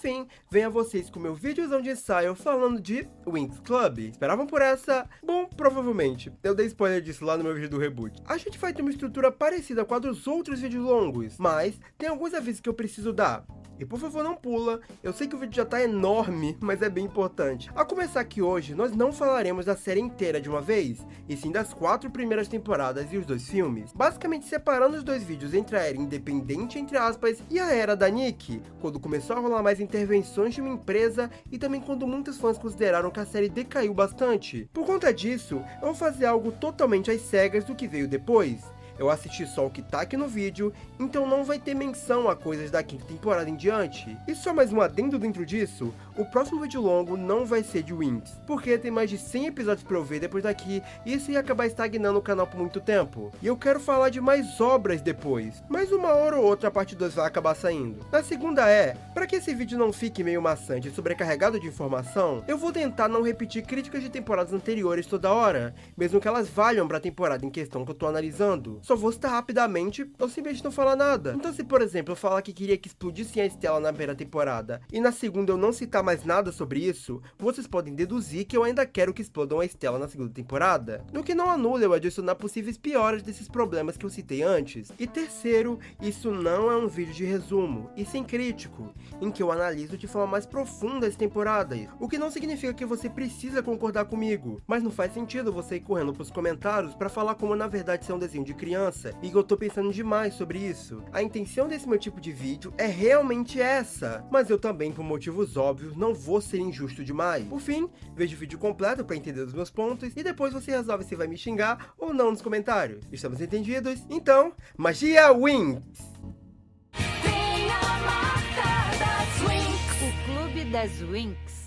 fim, venho a vocês com meu videozão de ensaio falando de Winx Club. Esperavam por essa? Bom, provavelmente. Eu dei spoiler disso lá no meu vídeo do reboot. A gente vai ter uma estrutura parecida com a dos outros vídeos longos, mas tem alguns avisos que eu preciso dar. E por favor não pula, eu sei que o vídeo já tá enorme, mas é bem importante. A começar que hoje, nós não falaremos da série inteira de uma vez, e sim das 4 primeiras temporadas e os 2 filmes, basicamente separando os 2 vídeos entre a era independente, entre aspas, e a era da Nick, quando começou a rolar mais intervenções de uma empresa, e também quando muitos fãs consideraram que a série decaiu bastante. Por conta disso, eu vou fazer algo totalmente às cegas do que veio depois. Eu assisti só o que tá aqui no vídeo, então não vai ter menção a coisas da 5ª temporada em diante. E só mais um adendo dentro disso, o próximo vídeo longo não vai ser de Winx, porque tem mais de 100 episódios pra eu ver depois daqui, e isso ia acabar estagnando o canal por muito tempo. E eu quero falar de mais obras depois, mas uma hora ou outra a parte 2 vai acabar saindo. A segunda é, para que esse vídeo não fique meio maçante e sobrecarregado de informação, eu vou tentar não repetir críticas de temporadas anteriores toda hora, mesmo que elas valham pra temporada em questão que eu tô analisando. Só vou citar rapidamente ou simplesmente não falar nada. Então se, por exemplo, eu falar que queria que explodissem a Estela na primeira temporada e na segunda eu não citar mais nada sobre isso, vocês podem deduzir que eu ainda quero que explodam a Estela na segunda temporada. No que não anula eu adicionar possíveis pioras desses problemas que eu citei antes. E terceiro, isso não é um vídeo de resumo, e sim crítico, em que eu analiso de forma mais profunda as temporadas, o que não significa que você precisa concordar comigo, mas não faz sentido você ir correndo pros comentários pra falar como na verdade isso é um desenho de criança, e que eu tô pensando demais sobre isso. A intenção desse meu tipo de vídeo é realmente essa, mas eu também, por motivos óbvios, não vou ser injusto demais. Por fim, veja o vídeo completo pra entender os meus pontos, e depois você resolve se vai me xingar ou não nos comentários. Estamos entendidos? Então, magia Winx! O Clube das Winx.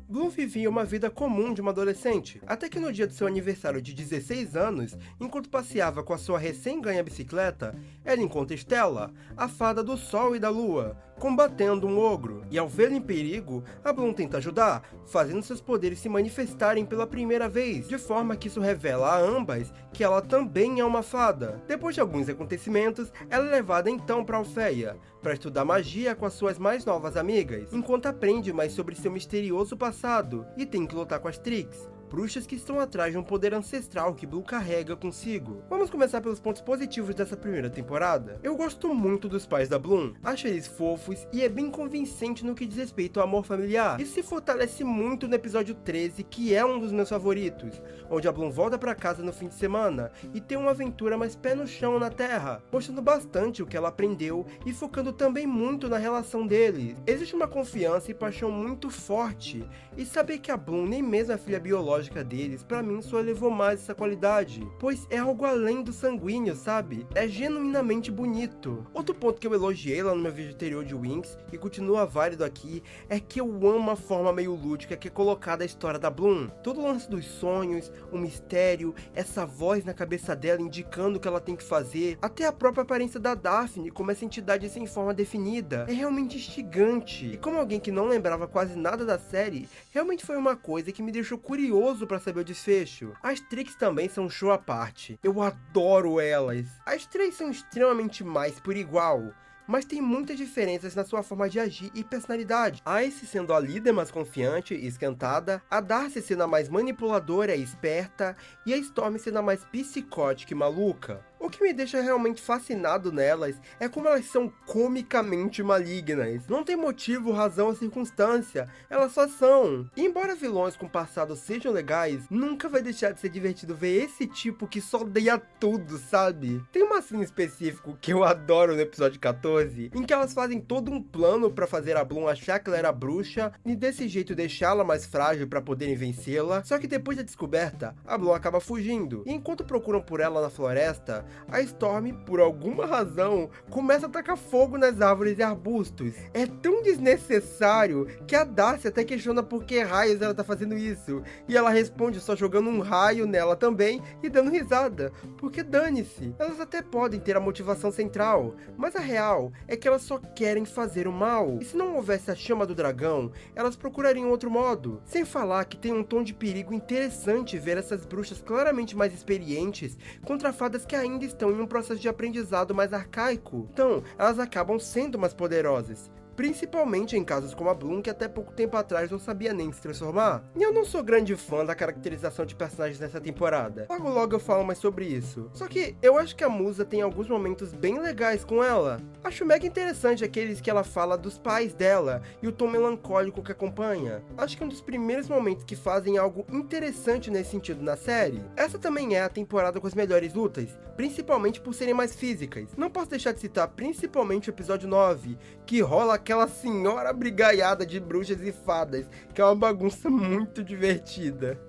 Bloom vivia uma vida comum de uma adolescente, até que no dia do seu aniversário de 16 anos, enquanto passeava com a sua recém-ganha bicicleta, ela encontra Stella, a fada do sol e da lua, combatendo um ogro, e ao vê-la em perigo, a Bloom tenta ajudar, fazendo seus poderes se manifestarem pela primeira vez, de forma que isso revela a ambas que ela também é uma fada. Depois de alguns acontecimentos, ela é levada então para Alfeia, para estudar magia com as suas mais novas amigas, enquanto aprende mais sobre seu misterioso passado, e tem que lutar com as Trix, bruxas que estão atrás de um poder ancestral que Bloom carrega consigo. Vamos começar pelos pontos positivos dessa primeira temporada. Eu gosto muito dos pais da Bloom, acho eles fofos e é bem convincente no que diz respeito ao amor familiar. Isso se fortalece muito no episódio 13, que é um dos meus favoritos, onde a Bloom volta pra casa no fim de semana e tem uma aventura mais pé no chão na Terra, mostrando bastante o que ela aprendeu e focando também muito na relação deles. Existe uma confiança e paixão muito forte, e saber que a Bloom nem mesmo é filha biológica deles, pra mim só elevou mais essa qualidade, pois é algo além do sanguíneo, sabe? É genuinamente bonito. Outro ponto que eu elogiei lá no meu vídeo anterior de Winx, e continua válido aqui, é que eu amo a forma meio lúdica que é colocada a história da Bloom. Todo o lance dos sonhos, o mistério, essa voz na cabeça dela indicando o que ela tem que fazer, até a própria aparência da Daphne como essa entidade sem forma definida, é realmente instigante. E como alguém que não lembrava quase nada da série, realmente foi uma coisa que me deixou curioso pra saber o desfecho. As Trix também são um show à parte. Eu adoro elas. As três são extremamente mais por igual, mas tem muitas diferenças na sua forma de agir e personalidade. A Ice sendo a líder mais confiante e esquentada, a Darcy sendo a mais manipuladora e esperta, e a Storm sendo a mais psicótica e maluca. O que me deixa realmente fascinado nelas é como elas são comicamente malignas. Não tem motivo, razão ou circunstância, elas só são. E embora vilões com passado sejam legais, nunca vai deixar de ser divertido ver esse tipo que só odeia tudo, sabe? Tem uma cena específica que eu adoro no episódio 14, em que elas fazem todo um plano pra fazer a Bloom achar que ela era bruxa, e desse jeito deixá-la mais frágil pra poderem vencê-la, só que depois da descoberta, a Bloom acaba fugindo. E enquanto procuram por ela na floresta, a Storm, por alguma razão, começa a tacar fogo nas árvores e arbustos. É tão desnecessário que a Darcy até questiona por que raios ela tá fazendo isso, e ela responde só jogando um raio nela também e dando risada, porque dane-se, elas até podem ter a motivação central, mas a real é que elas só querem fazer o mal, e se não houvesse a chama do dragão, elas procurariam outro modo. Sem falar que tem um tom de perigo interessante ver essas bruxas claramente mais experientes contra fadas que ainda estão em um processo de aprendizado mais arcaico. Então, elas acabam sendo mais poderosas. principalmente em casos como a Bloom, que até pouco tempo atrás não sabia nem se transformar. E eu não sou grande fã da caracterização de personagens nessa temporada. Logo logo eu falo mais sobre isso. Só que eu acho que a Musa tem alguns momentos bem legais com ela. Acho mega interessante aqueles que ela fala dos pais dela e o tom melancólico que acompanha. Acho que é um dos primeiros momentos que fazem algo interessante nesse sentido na série. Essa também é a temporada com as melhores lutas, principalmente por serem mais físicas. Não posso deixar de citar principalmente o episódio 9, que rola aquela senhora brigaiada de bruxas e fadas, que é uma bagunça muito divertida.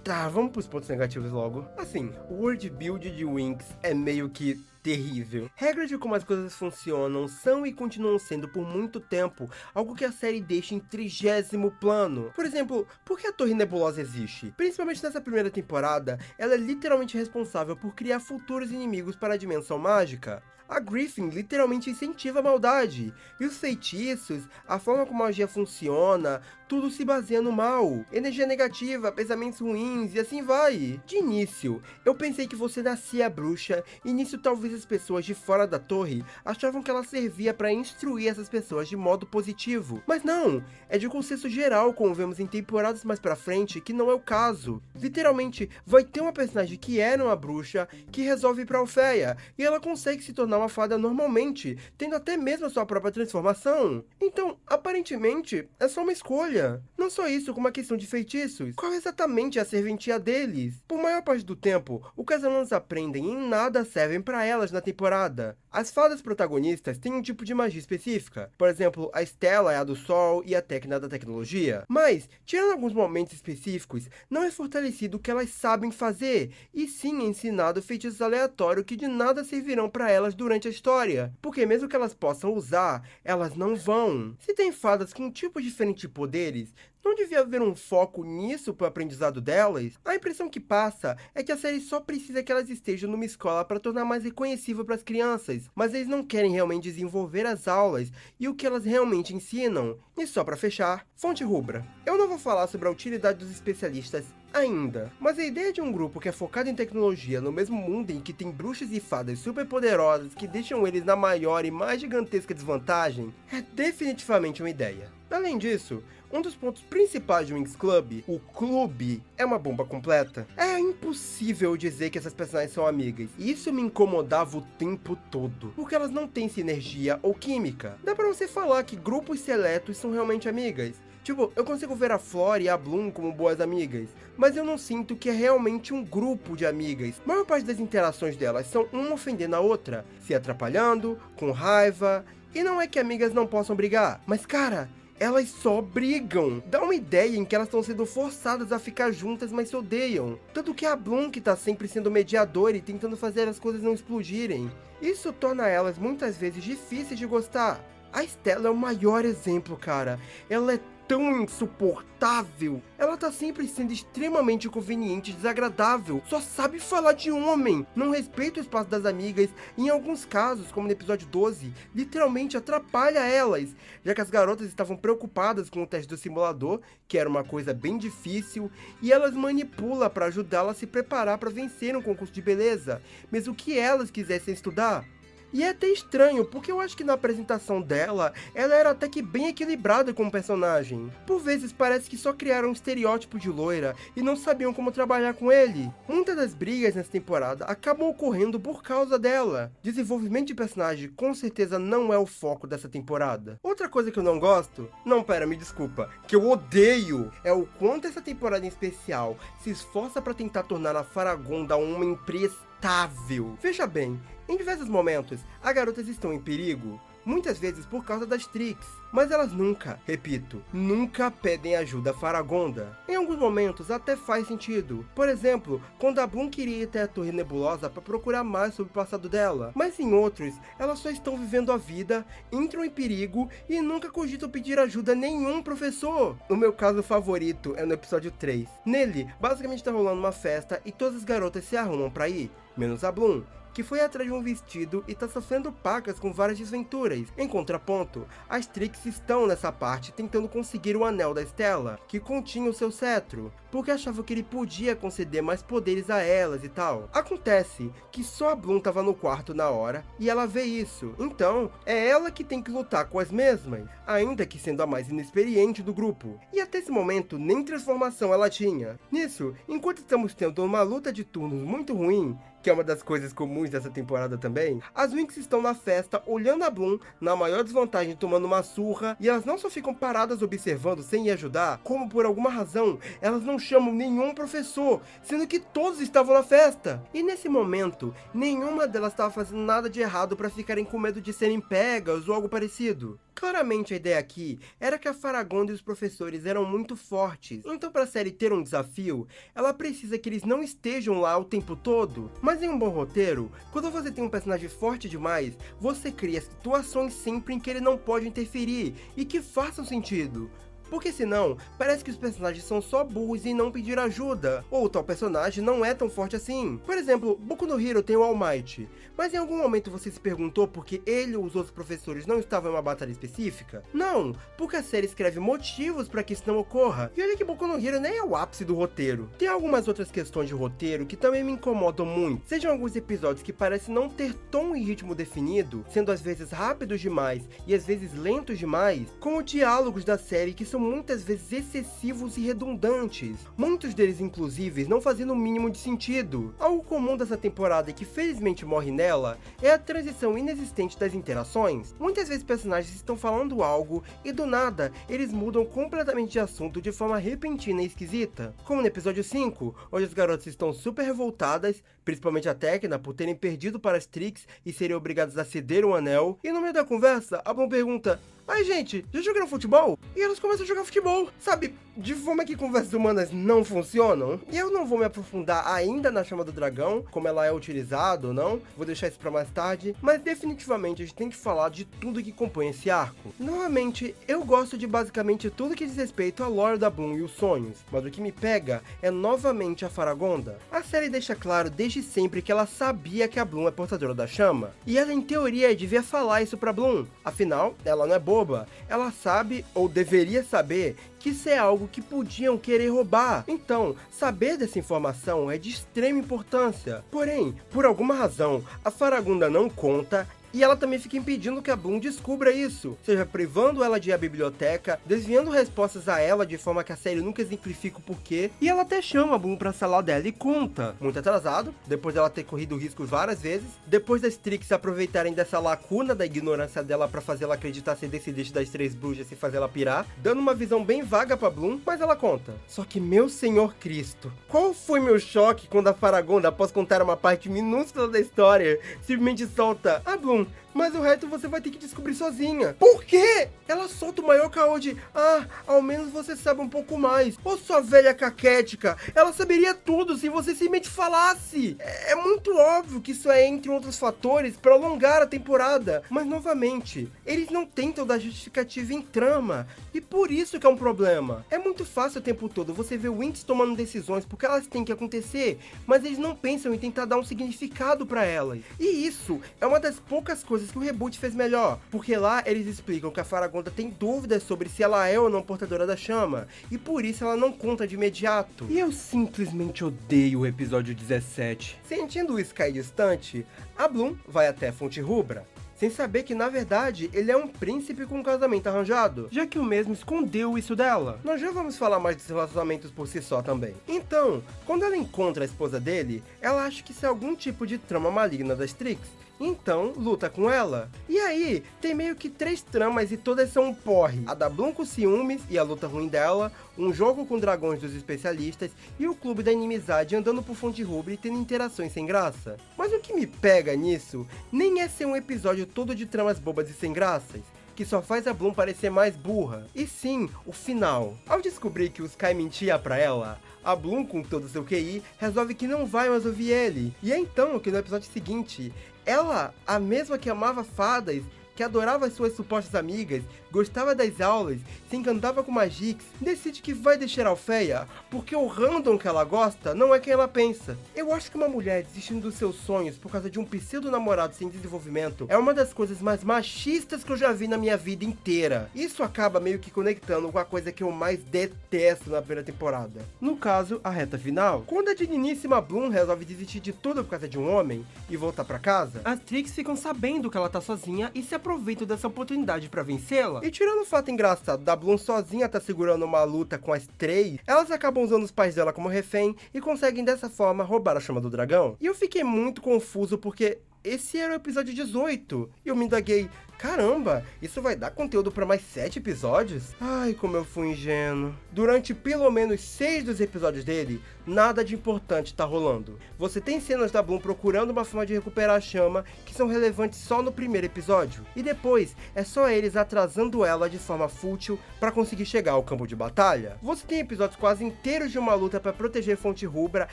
Tá, vamos pros pontos negativos logo. Assim, o world build de Winx é meio que terrível. Regras de como as coisas funcionam são e continuam sendo por muito tempo algo que a série deixa em 30º plano. Por exemplo, por que a Torre Nebulosa existe? Principalmente nessa primeira temporada, ela é literalmente responsável por criar futuros inimigos para a dimensão mágica. A Griffin literalmente incentiva a maldade, e os feitiços, a forma como a magia funciona, tudo se baseia no mal, energia negativa, pensamentos ruins e assim vai. De início, eu pensei que você nascia bruxa, e nisso talvez as pessoas de fora da torre achavam que ela servia para instruir essas pessoas de modo positivo. Mas não, é de consenso geral, como vemos em temporadas mais pra frente, que não é o caso. Literalmente, vai ter uma personagem que era uma bruxa, que resolve ir pra Alfeia, e ela consegue se tornar uma fada normalmente, tendo até mesmo a sua própria transformação. Então, aparentemente, é só uma escolha. Não só isso, como a questão de feitiços. Qual exatamente é a serventia deles? Por maior parte do tempo, o que as alunas aprendem em nada servem para elas na temporada. As fadas protagonistas têm um tipo de magia específica. Por exemplo, a Stella é a do sol e a Tecna da tecnologia. Mas, tirando alguns momentos específicos, não é fortalecido o que elas sabem fazer, e sim ensinado feitiços aleatórios que de nada servirão para elas durante a história. Porque mesmo que elas possam usar, elas não vão. Se tem fadas com um tipo diferente de poderes, não devia haver um foco nisso para o aprendizado delas? A impressão que passa é que a série só precisa que elas estejam numa escola para tornar mais reconhecível para as crianças, mas eles não querem realmente desenvolver as aulas e o que elas realmente ensinam. E só para fechar, fonte rubra. Eu não vou falar sobre a utilidade dos especialistas ainda, mas a ideia de um grupo que é focado em tecnologia no mesmo mundo em que tem bruxas e fadas super poderosas que deixam eles na maior e mais gigantesca desvantagem é definitivamente uma ideia. Além disso, um dos pontos principais de Winx Club, o clube, é uma bomba completa. É impossível dizer que essas personagens são amigas, e isso me incomodava o tempo todo, porque elas não têm sinergia ou química. Dá pra você falar que grupos seletos são realmente amigas. Tipo, eu consigo ver a Flora e a Bloom como boas amigas, mas eu não sinto que é realmente um grupo de amigas. A maior parte das interações delas são uma ofendendo a outra, se atrapalhando, com raiva, e não é que amigas não possam brigar, mas cara, elas só brigam. Dá uma ideia em que elas estão sendo forçadas a ficar juntas, mas se odeiam. Tanto que é a Bloom que tá sempre sendo mediadora e tentando fazer as coisas não explodirem. Isso torna elas muitas vezes difíceis de gostar. A Stella é o maior exemplo, cara. Ela é tão insuportável. Ela tá sempre sendo extremamente inconveniente e desagradável. Só sabe falar de homem. Não respeita o espaço das amigas. E em alguns casos, como no episódio 12, literalmente atrapalha elas. Já que as garotas estavam preocupadas com o teste do simulador, que era uma coisa bem difícil, e elas manipula para ajudá-la a se preparar para vencer um concurso de beleza, mesmo que elas quisessem estudar. E é até estranho, porque eu acho que na apresentação dela, ela era até que bem equilibrada como personagem. Por vezes parece que só criaram um estereótipo de loira e não sabiam como trabalhar com ele. Muitas das brigas nessa temporada acabam ocorrendo por causa dela. Desenvolvimento de personagem com certeza não é o foco dessa temporada. Outra coisa que eu não gosto, me desculpa, que eu odeio, é o quanto essa temporada em especial se esforça para tentar tornar a Faragonda uma imprestável. Veja bem, em diversos momentos, as garotas estão em perigo, muitas vezes por causa das Trix, mas elas nunca, repito, nunca pedem ajuda a Faragonda. Em alguns momentos até faz sentido, por exemplo, quando a Bloom queria ir até a Torre Nebulosa para procurar mais sobre o passado dela, mas em outros, elas só estão vivendo a vida, entram em perigo e nunca cogitam pedir ajuda a nenhum professor. O meu caso favorito é no episódio 3. Nele, basicamente tá rolando uma festa e todas as garotas se arrumam para ir, menos a Bloom, que foi atrás de um vestido e tá sofrendo pacas com várias desventuras. Em contraponto, as Trix estão nessa parte tentando conseguir o anel da Stella, que continha o seu cetro, porque achavam que ele podia conceder mais poderes a elas e tal. Acontece que só a Bloom tava no quarto na hora e ela vê isso, então é ela que tem que lutar com as mesmas, ainda que sendo a mais inexperiente do grupo. E até esse momento nem transformação ela tinha. Nisso, enquanto estamos tendo uma luta de turnos muito ruim, que é uma das coisas comuns dessa temporada também, as Winx estão na festa olhando a Bloom na maior desvantagem, tomando uma surra, e elas não só ficam paradas observando sem ir ajudar, como por alguma razão elas não chamam nenhum professor, sendo que todos estavam na festa. E nesse momento, nenhuma delas estava fazendo nada de errado para ficarem com medo de serem pegas ou algo parecido. Claramente a ideia aqui era que a Faragonda e os professores eram muito fortes, então para a série ter um desafio, ela precisa que eles não estejam lá o tempo todo. Mas em um bom roteiro, quando você tem um personagem forte demais, você cria situações sempre em que ele não pode interferir e que façam sentido. Porque senão, parece que os personagens são só burros e não pedir ajuda, ou tal personagem não é tão forte assim. Por exemplo, Boku no Hero tem o All Might, mas em algum momento você se perguntou por que ele ou os outros professores não estavam em uma batalha específica? Não, porque a série escreve motivos para que isso não ocorra. E olha que Boku no Hero nem é o ápice do roteiro. Tem algumas outras questões de roteiro que também me incomodam muito. Sejam alguns episódios que parecem não ter tom e ritmo definido, sendo às vezes rápidos demais e às vezes lentos demais, como diálogos da série que são muitas vezes excessivos e redundantes, muitos deles inclusive não fazendo o mínimo de sentido. Algo comum dessa temporada e que felizmente morre nela é a transição inexistente das interações. Muitas vezes personagens estão falando algo e do nada eles mudam completamente de assunto de forma repentina e esquisita, como no episódio 5, onde as garotas estão super revoltadas, principalmente a Tecna, por terem perdido para as Trix e serem obrigadas a ceder um anel, e no meio da conversa a Bloom pergunta: "Ai gente, já jogaram futebol?" E elas começam a jogar futebol, sabe? De forma que conversas humanas não funcionam. E eu não vou me aprofundar ainda na Chama do Dragão, como ela é utilizada ou não, vou deixar isso pra mais tarde, mas definitivamente a gente tem que falar de tudo que compõe esse arco. Novamente, eu gosto de basicamente tudo que diz respeito à lore da Bloom e os sonhos, mas o que me pega é novamente a Faragonda. A série deixa claro desde sempre que ela sabia que a Bloom é portadora da chama, e ela em teoria devia falar isso pra Bloom, afinal, ela não é boba, ela sabe, ou deveria saber, que isso é algo que podiam querer roubar. Então, saber dessa informação é de extrema importância. Porém, por alguma razão, a Faragonda não conta, e ela também fica impedindo que a Bloom descubra isso, seja privando ela de ir à biblioteca, desviando respostas a ela de forma que a série nunca exemplifica o porquê, e ela até chama a Bloom pra sala dela e conta. Muito atrasado, depois dela ter corrido riscos várias vezes, depois das Trix se aproveitarem dessa lacuna da ignorância dela pra fazer ela acreditar ser descendente das três bruxas e fazer ela pirar, dando uma visão bem vaga pra Bloom, mas ela conta. Só que, meu Senhor Cristo, qual foi meu choque quando a Faragonda, após contar uma parte minúscula da história, simplesmente solta: "Ah, Bloom, mas o resto você vai ter que descobrir sozinha." Por quê? Ela solta o maior caô de: "Ah, ao menos você sabe um pouco mais." Ô sua velha caquética, ela saberia tudo se você simplesmente falasse. É muito óbvio que isso é entre outros fatores para alongar a temporada, mas novamente, eles não tentam dar justificativa em trama, e por isso que é um problema. É muito fácil o tempo todo você ver Winx tomando decisões porque elas têm que acontecer, mas eles não pensam em tentar dar um significado para elas. E isso é uma das poucas coisas que o reboot fez melhor, porque lá eles explicam que a Faragonda tem dúvidas sobre se ela é ou não portadora da chama, e por isso ela não conta de imediato. E eu simplesmente odeio o episódio 17. Sentindo isso cair distante, a Bloom vai até a Fonte Rubra, sem saber que na verdade ele é um príncipe com um casamento arranjado, já que o mesmo escondeu isso dela. Nós já vamos falar mais dos relacionamentos por si só também. Então, quando ela encontra a esposa dele, ela acha que isso é algum tipo de trama maligna das Trix, então luta com ela. E aí, tem meio que 3 tramas e todas são um porre. A da Bloom com ciúmes e a luta ruim dela, um jogo com dragões dos especialistas e o clube da inimizade andando por Fonte Rubra e tendo interações sem graça. Mas o que me pega nisso nem é ser um episódio todo de tramas bobas e sem graças, que só faz a Bloom parecer mais burra, e sim, o final. Ao descobrir que o Sky mentia pra ela, a Bloom, com todo o seu QI, resolve que não vai mais ouvir ele. E é então que no episódio seguinte, ela, a mesma que amava fadas, que adorava as suas supostas amigas, gostava das aulas, se encantava com Magix, decide que vai deixar Alfeia, porque o random que ela gosta não é quem ela pensa. Eu acho que uma mulher desistindo dos seus sonhos por causa de um pseudo-namorado sem desenvolvimento é uma das coisas mais machistas que eu já vi na minha vida inteira. Isso acaba meio que conectando com a coisa que eu mais detesto na primeira temporada. No caso, a reta final. Quando a digníssima Bloom resolve desistir de tudo por causa de um homem e voltar pra casa, as Trix ficam sabendo que ela tá sozinha e se aproveitam dessa oportunidade pra vencê-la. E tirando o fato engraçado da Bloom sozinha tá segurando uma luta com as três, elas acabam usando os pais dela como refém e conseguem dessa forma roubar a chama do dragão. E eu fiquei muito confuso porque esse era o episódio 18, e eu me indaguei, caramba, isso vai dar conteúdo pra mais 7 episódios? Ai, como eu fui ingênuo. Durante pelo menos 6 dos episódios dele, nada de importante tá rolando. Você tem cenas da Bloom procurando uma forma de recuperar a chama, que são relevantes só no primeiro episódio, e depois é só eles atrasando ela de forma fútil pra conseguir chegar ao campo de batalha. Você tem episódios quase inteiros de uma luta pra proteger Fonte Rubra,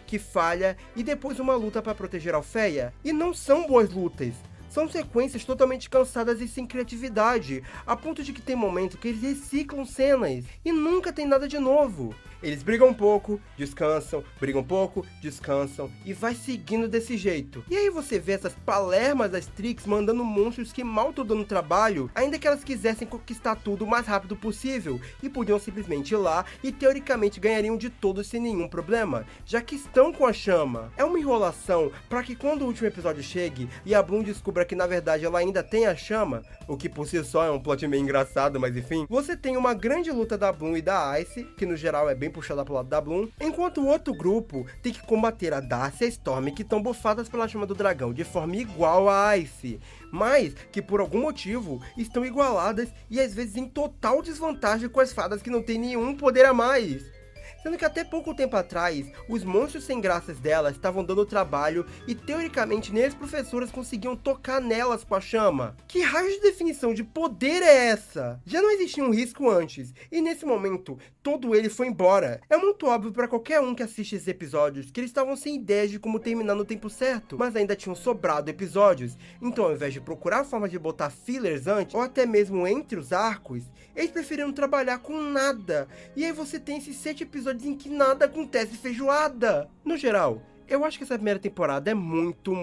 que falha, e depois uma luta pra proteger Alfeia, e não são boas lutas. São sequências totalmente cansadas e sem criatividade, a ponto de que tem momentos que eles reciclam cenas e nunca tem nada de novo. Eles brigam um pouco, descansam, brigam um pouco, descansam e vai seguindo desse jeito. E aí você vê essas palermas das Trix mandando monstros que mal estão dando trabalho, ainda que elas quisessem conquistar tudo o mais rápido possível e podiam simplesmente ir lá e teoricamente ganhariam de todos sem nenhum problema, já que estão com a chama. É uma enrolação para que quando o último episódio chegue e a Bloom descubra que na verdade ela ainda tem a chama, o que por si só é um plot meio engraçado, mas enfim, você tem uma grande luta da Bloom e da Ice, que no geral é bem puxada pro lado da Bloom, enquanto o outro grupo tem que combater a Darcy e a Storm, que estão bufadas pela chama do dragão de forma igual a Ice, mas que por algum motivo estão igualadas e às vezes em total desvantagem com as fadas que não têm nenhum poder a mais. Sendo que até pouco tempo atrás, os monstros sem graças delas estavam dando trabalho e teoricamente nem as professoras conseguiam tocar nelas com a chama. Que raio de definição de poder é essa? Já não existia um risco antes, e nesse momento, todo ele foi embora. É muito óbvio para qualquer um que assiste esses episódios que eles estavam sem ideias de como terminar no tempo certo, mas ainda tinham sobrado episódios, então ao invés de procurar formas de botar fillers antes, ou até mesmo entre os arcos, eles preferiram trabalhar com nada, e aí você tem esses 7 episódios em que nada acontece feijoada. No geral, eu acho que essa primeira temporada é muito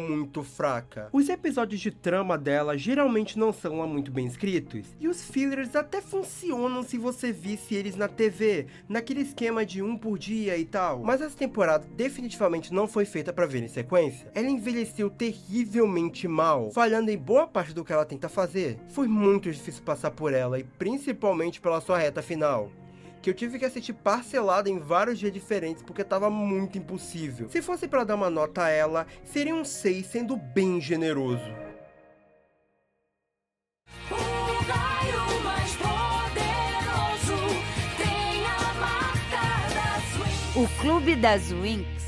fraca. Os episódios de trama dela geralmente não são lá muito bem escritos, e os fillers até funcionam se você visse eles na TV, naquele esquema de um por dia e tal. Mas essa temporada definitivamente não foi feita pra ver em sequência. Ela envelheceu terrivelmente mal, falhando em boa parte do que ela tenta fazer. Foi muito difícil passar por ela, e principalmente pela sua reta final, que eu tive que assistir parcelado em vários dias diferentes porque tava muito impossível. Se fosse pra dar uma nota a ela, seria um 6, sendo bem generoso. O raio mais poderoso tem a marca das Winx. O Clube das Winx.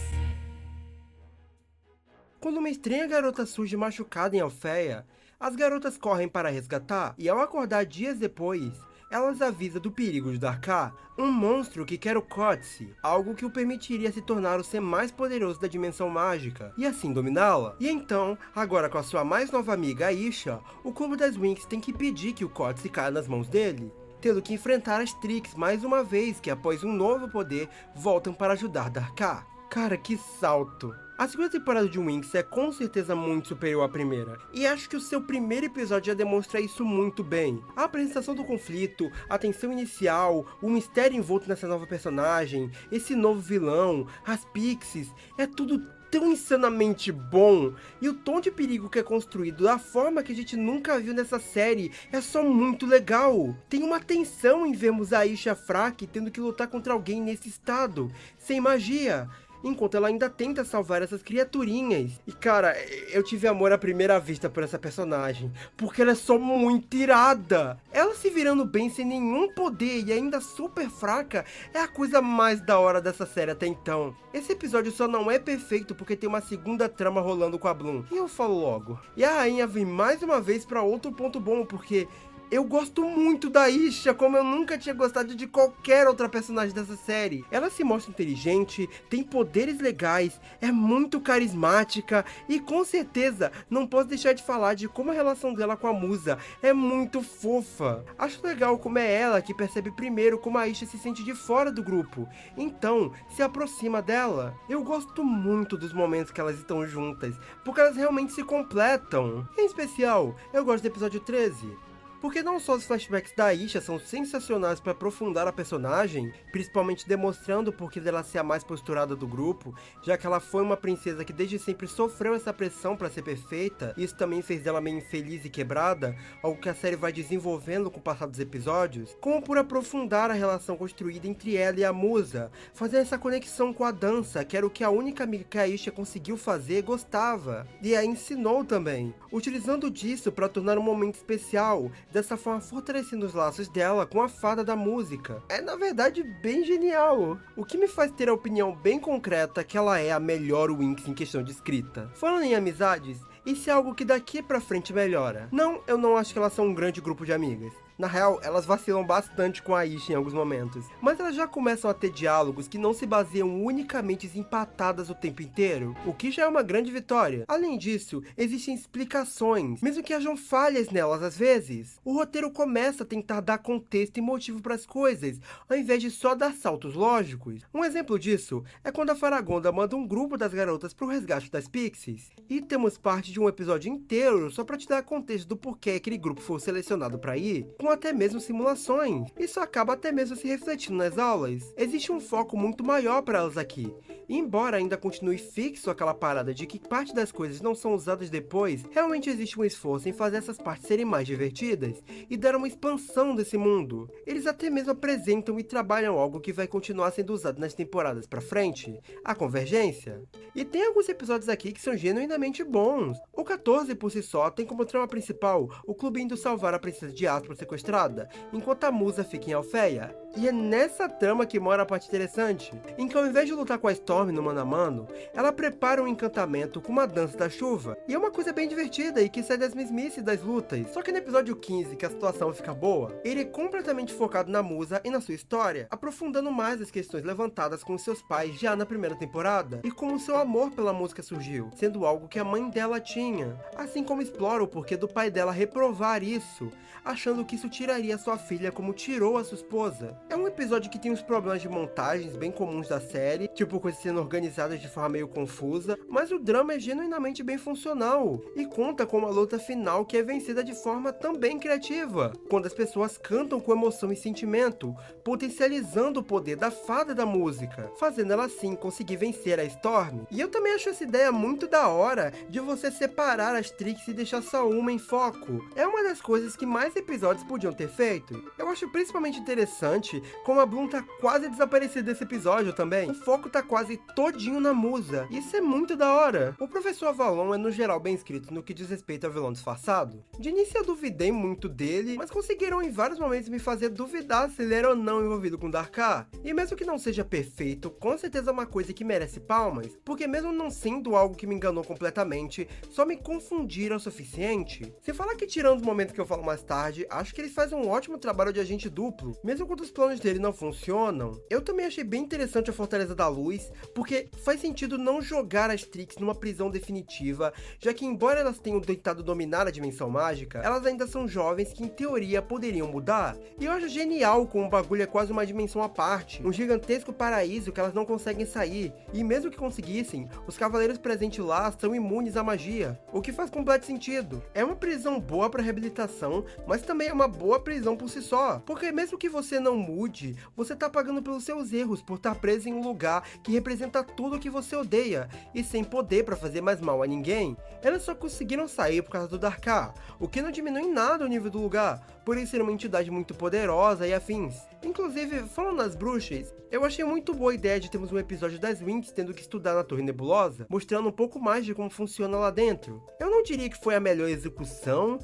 Quando uma estranha garota surge machucada em Alfeia, as garotas correm para resgatar, e ao acordar dias depois, elas avisam do perigo de Darká, um monstro que quer o Códice, algo que o permitiria se tornar o ser mais poderoso da dimensão mágica, e assim dominá-la. E então, agora com a sua mais nova amiga Aisha, o Clube das Winx tem que pedir que o Códice caia nas mãos dele, tendo que enfrentar as Trix mais uma vez, que após um novo poder, voltam para ajudar Darká. Cara, que salto! A segunda temporada de Winx é com certeza muito superior à primeira, e acho que o seu primeiro episódio já demonstra isso muito bem. A apresentação do conflito, a tensão inicial, o mistério envolto nessa nova personagem, esse novo vilão, as pixies, é tudo tão insanamente bom, e o tom de perigo que é construído da forma que a gente nunca viu nessa série é só muito legal. Tem uma tensão em vermos a Aisha fraca tendo que lutar contra alguém nesse estado, sem magia, enquanto ela ainda tenta salvar essas criaturinhas. E cara, eu tive amor à primeira vista por essa personagem, porque ela é só muito irada. Ela se virando bem sem nenhum poder e ainda super fraca é a coisa mais da hora dessa série até então. Esse episódio só não é perfeito porque tem uma segunda trama rolando com a Bloom, e eu falo logo. E a rainha vem mais uma vez pra outro ponto bom, porque Eu gosto muito da Isha, como eu nunca tinha gostado de qualquer outra personagem dessa série. Ela se mostra inteligente, tem poderes legais, é muito carismática e com certeza não posso deixar de falar de como a relação dela com a Musa é muito fofa. Acho legal como é ela que percebe primeiro como a Isha se sente de fora do grupo, então se aproxima dela. Eu gosto muito dos momentos que elas estão juntas, porque elas realmente se completam. Em especial, eu gosto do episódio 13. Porque não só os flashbacks da Isha são sensacionais para aprofundar a personagem, principalmente demonstrando o porquê dela ser a mais posturada do grupo, já que ela foi uma princesa que desde sempre sofreu essa pressão para ser perfeita, e isso também fez dela meio infeliz e quebrada, algo que a série vai desenvolvendo com o passar dos episódios, como por aprofundar a relação construída entre ela e a Musa, fazendo essa conexão com a dança, que era o que a única amiga que a Isha conseguiu fazer gostava, e a ensinou também, utilizando disso para tornar um momento especial, dessa forma fortalecendo os laços dela com a fada da música. É na verdade bem genial, o que me faz ter a opinião bem concreta que ela é a melhor Winx em questão de escrita. Falando em amizades, isso é algo que daqui pra frente melhora. Não, eu não acho que elas são um grande grupo de amigas. Na real, elas vacilam bastante com a Isha em alguns momentos, mas elas já começam a ter diálogos que não se baseiam unicamente em patadas o tempo inteiro, o que já é uma grande vitória. Além disso, existem explicações, mesmo que hajam falhas nelas às vezes. O roteiro começa a tentar dar contexto e motivo para as coisas, ao invés de só dar saltos lógicos. Um exemplo disso é quando a Faragonda manda um grupo das garotas pro resgate das Pixies, e temos parte de um episódio inteiro só para te dar contexto do porquê aquele grupo foi selecionado para ir, com até mesmo simulações. Isso acaba até mesmo se refletindo nas aulas. Existe um foco muito maior para elas aqui. E embora ainda continue fixo aquela parada de que parte das coisas não são usadas depois, realmente existe um esforço em fazer essas partes serem mais divertidas e dar uma expansão desse mundo. Eles até mesmo apresentam e trabalham algo que vai continuar sendo usado nas temporadas pra frente, a convergência. E tem alguns episódios aqui que são genuinamente bons. O 14 por si só tem como trama principal o clube indo salvar a princesa de Astro sequestrada, enquanto a Musa fica em Alfeia. E é nessa trama que mora a parte interessante, em que ao invés de lutar com a Storm no mano a mano, ela prepara um encantamento com uma dança da chuva. E é uma coisa bem divertida e que sai das mesmices das lutas. Só que no episódio 15, que a situação fica boa, ele é completamente focado na Musa e na sua história, aprofundando mais as questões levantadas com seus pais já na primeira temporada, e como seu amor pela música surgiu, sendo algo que a mãe dela tinha, assim como explora o porquê do pai dela reprovar isso, achando que isso tiraria sua filha como tirou a sua esposa. É um episódio que tem uns problemas de montagens bem comuns da série, tipo coisas sendo organizadas de forma meio confusa, mas o drama é genuinamente bem funcional, e conta com uma luta final que é vencida de forma também criativa, quando as pessoas cantam com emoção e sentimento, potencializando o poder da fada da música, fazendo ela assim conseguir vencer a Storm. E eu também acho essa ideia muito da hora, de você separar as tricks e deixar só uma em foco. É uma das coisas que mais episódios podiam ter feito. Eu acho principalmente interessante como a Bloom tá quase desaparecida desse episódio também. O foco tá quase todinho na Musa. Isso é muito da hora. O professor Avalon é no geral bem escrito no que diz respeito ao vilão disfarçado. De início eu duvidei muito dele, mas conseguiram em vários momentos me fazer duvidar se ele era ou não envolvido com Darkar. E mesmo que não seja perfeito, com certeza é uma coisa que merece palmas, porque mesmo não sendo algo que me enganou completamente, só me confundiram o suficiente. Se falar que tirando o momento que eu falo mais tarde, acho que ele faz um ótimo trabalho de agente duplo, mesmo quando os planos dele não funcionam. Eu também achei bem interessante a Fortaleza da Luz, porque faz sentido não jogar as Trix numa prisão definitiva, já que embora elas tenham tentado dominar a dimensão mágica, elas ainda são jovens que em teoria poderiam mudar. E eu acho genial como o bagulho é quase uma dimensão à parte, um gigantesco paraíso que elas não conseguem sair, e mesmo que conseguissem, os cavaleiros presentes lá são imunes à magia, o que faz completo sentido. É uma prisão boa para reabilitação, mas também é uma boa prisão por si só, porque mesmo que você não mude, você tá pagando pelos seus erros por estar preso em um lugar que representa tudo o que você odeia, e sem poder para fazer mais mal a ninguém. Elas só conseguiram sair por causa do Darkar, o que não diminui em nada o nível do lugar, por ele ser uma entidade muito poderosa e afins. Inclusive, falando nas bruxas, eu achei muito boa a ideia de termos um episódio das Winx tendo que estudar na Torre Nebulosa, mostrando um pouco mais de como funciona lá dentro. Eu não diria que foi a melhor execução,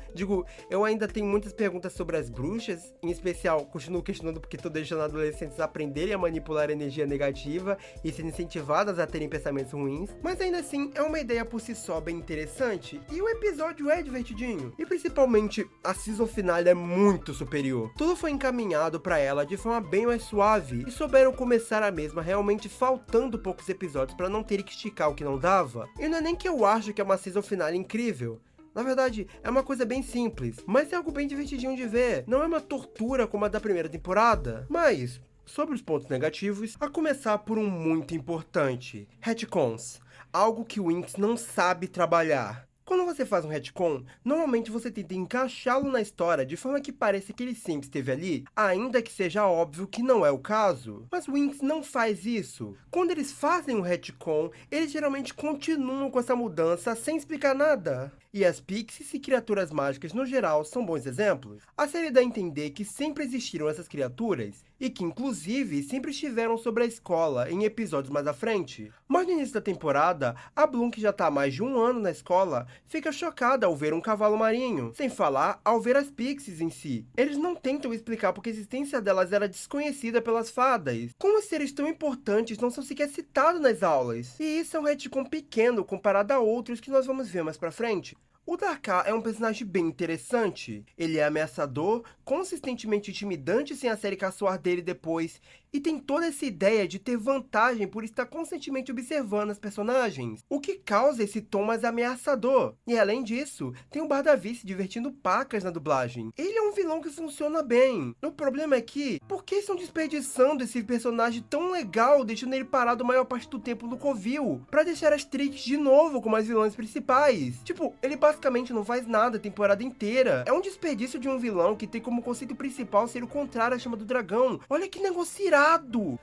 eu ainda tenho muitas perguntas sobre as bruxas, em especial, continuo questionando porque tô deixando adolescentes aprenderem a manipular energia negativa e serem incentivadas a terem pensamentos ruins, mas ainda assim é uma ideia por si só bem interessante, e o episódio é divertidinho, e principalmente a season finale é muito superior. Tudo foi encaminhado pra ela de forma bem mais suave, e souberam começar a mesma realmente faltando poucos episódios pra não terem que esticar o que não dava. E não é nem que eu acho que é uma season finale incrível. Na verdade, é uma coisa bem simples, mas é algo bem divertidinho de ver. Não é uma tortura como a da primeira temporada. Mas, sobre os pontos negativos, a começar por um muito importante. Retcons. Algo que o Winx não sabe trabalhar. Quando você faz um retcon, normalmente você tenta encaixá-lo na história de forma que pareça que ele sempre esteve ali, ainda que seja óbvio que não é o caso. Mas o Winx não faz isso. Quando eles fazem um retcon, eles geralmente continuam com essa mudança sem explicar nada. E as Pixies e criaturas mágicas no geral são bons exemplos. A série dá a entender que sempre existiram essas criaturas, e que inclusive sempre estiveram sobre a escola em episódios mais à frente. Mas no início da temporada, a Bloom, que já tá há mais de um ano na escola, fica chocada ao ver um cavalo marinho, sem falar ao ver as Pixies em si. Eles não tentam explicar porque a existência delas era desconhecida pelas fadas. Como os seres tão importantes não são sequer citados nas aulas. E isso é um retcon pequeno comparado a outros que nós vamos ver mais pra frente. O Darká é um personagem bem interessante. Ele é ameaçador, consistentemente intimidante sem a série caçoar dele depois, e tem toda essa ideia de ter vantagem por estar constantemente observando as personagens, o que causa esse tom mais ameaçador. E além disso, tem o Bardavi se divertindo pacas na dublagem. Ele é um vilão que funciona bem. O problema é que, por que estão desperdiçando esse personagem tão legal, deixando ele parado a maior parte do tempo no covil, pra deixar as Trix de novo como as vilãs principais? Tipo, ele basicamente não faz nada a temporada inteira. É um desperdício de um vilão que tem como conceito principal ser o contrário à Chama do Dragão. Olha que negócio irado!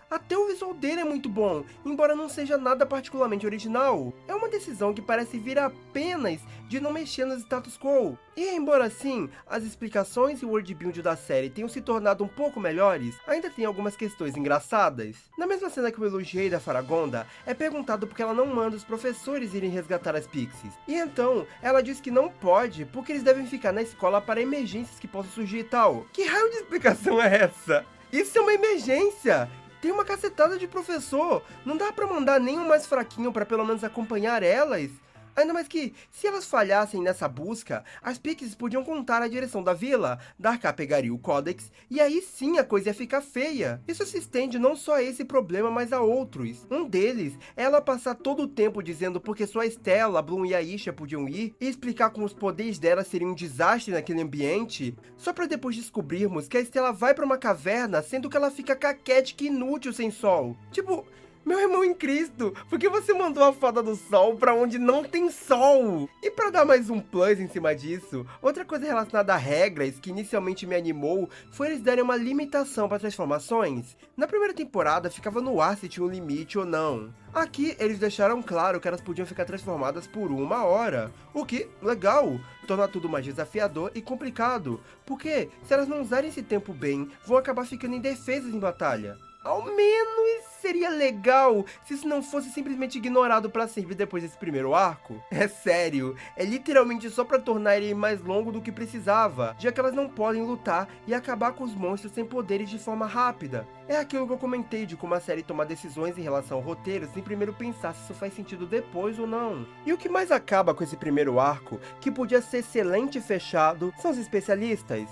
Até o visual dele é muito bom, embora não seja nada particularmente original. É uma decisão que parece vir apenas de não mexer no status quo. E embora assim, as explicações e o worldbuild da série tenham se tornado um pouco melhores, ainda tem algumas questões engraçadas. Na mesma cena que eu elogiei da Faragonda, é perguntado porque ela não manda os professores irem resgatar as Pixies. E então, ela diz que não pode, porque eles devem ficar na escola para emergências que possam surgir e tal. Que raio de explicação é essa? Isso é uma emergência! Tem uma cacetada de professor! Não dá pra mandar nenhum mais fraquinho pra pelo menos acompanhar elas? Ainda mais que, se elas falhassem nessa busca, as Pixies podiam contar a direção da vila, Darká pegaria o Codex, e aí sim a coisa ia ficar feia. Isso se estende não só a esse problema, mas a outros. Um deles é ela passar todo o tempo dizendo porque só a Stella, a Bloom e a Isha podiam ir, e explicar como os poderes dela seriam um desastre naquele ambiente, só pra depois descobrirmos que a Stella vai pra uma caverna, sendo que ela fica caquética e inútil sem sol. Tipo... Meu irmão em Cristo, por que você mandou a Fada do Sol pra onde não tem sol? E pra dar mais um plus em cima disso, outra coisa relacionada a regras que inicialmente me animou foi eles darem uma limitação para transformações. Na primeira temporada ficava no ar se tinha um limite ou não. Aqui eles deixaram claro que elas podiam ficar transformadas por 1 hora, o que, legal, torna tudo mais desafiador e complicado, porque se elas não usarem esse tempo bem, vão acabar ficando indefesas em batalha. Ao menos seria legal se isso não fosse simplesmente ignorado pra sempre depois desse primeiro arco. É sério, é literalmente só pra tornar ele mais longo do que precisava, já que elas não podem lutar e acabar com os monstros sem poderes de forma rápida. É aquilo que eu comentei de como a série toma decisões em relação ao roteiro sem primeiro pensar se isso faz sentido depois ou não. E o que mais acaba com esse primeiro arco, que podia ser excelente e fechado, são os especialistas.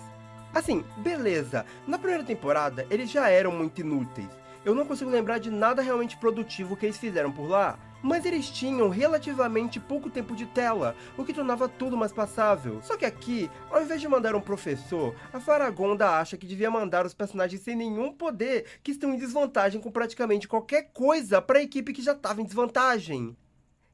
Assim, beleza, na primeira temporada eles já eram muito inúteis. Eu não consigo lembrar de nada realmente produtivo que eles fizeram por lá, mas eles tinham relativamente pouco tempo de tela, o que tornava tudo mais passável. Só que aqui, ao invés de mandar um professor, a Faragonda acha que devia mandar os personagens sem nenhum poder, que estão em desvantagem com praticamente qualquer coisa para a equipe que já estava em desvantagem.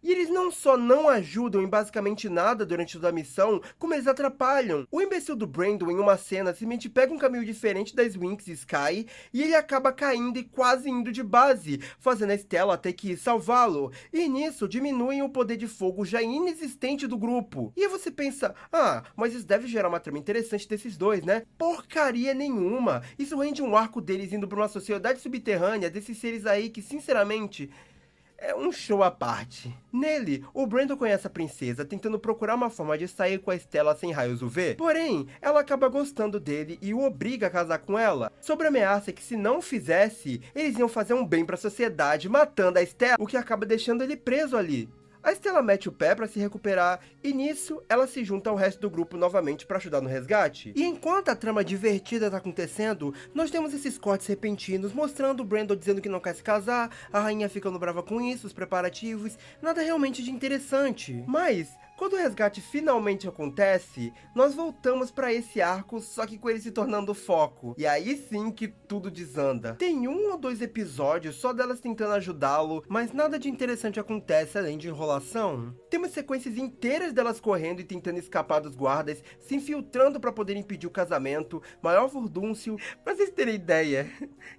E eles não só não ajudam em basicamente nada durante toda a missão, como eles atrapalham. O imbecil do Brandon, em uma cena, simplesmente pega um caminho diferente das Winx e Sky, e ele acaba caindo e quase indo de base, fazendo a Stella ter que salvá-lo. E nisso, diminuem o poder de fogo já inexistente do grupo. E aí você pensa, mas isso deve gerar uma trama interessante desses dois, né? Porcaria nenhuma! Isso rende um arco deles indo pra uma sociedade subterrânea, desses seres aí que, sinceramente, é um show à parte. Nele, o Brandon conhece a princesa, tentando procurar uma forma de sair com a Stella sem raios UV. Porém, ela acaba gostando dele e o obriga a casar com ela, sob a ameaça que se não fizesse, eles iam fazer um bem pra sociedade, matando a Stella, o que acaba deixando ele preso ali. A Stella mete o pé pra se recuperar, e nisso, ela se junta ao resto do grupo novamente pra ajudar no resgate. E enquanto a trama divertida tá acontecendo, nós temos esses cortes repentinos, mostrando o Brandon dizendo que não quer se casar, a rainha ficando brava com isso, os preparativos, nada realmente de interessante. Mas, quando o resgate finalmente acontece, nós voltamos pra esse arco, só que com ele se tornando o foco. E aí sim que tudo desanda. Tem 1 ou 2 episódios só delas tentando ajudá-lo, mas nada de interessante acontece além de enrolação. Temos sequências inteiras delas correndo e tentando escapar dos guardas, se infiltrando pra poder impedir o casamento, maior furdúncio. Pra vocês terem ideia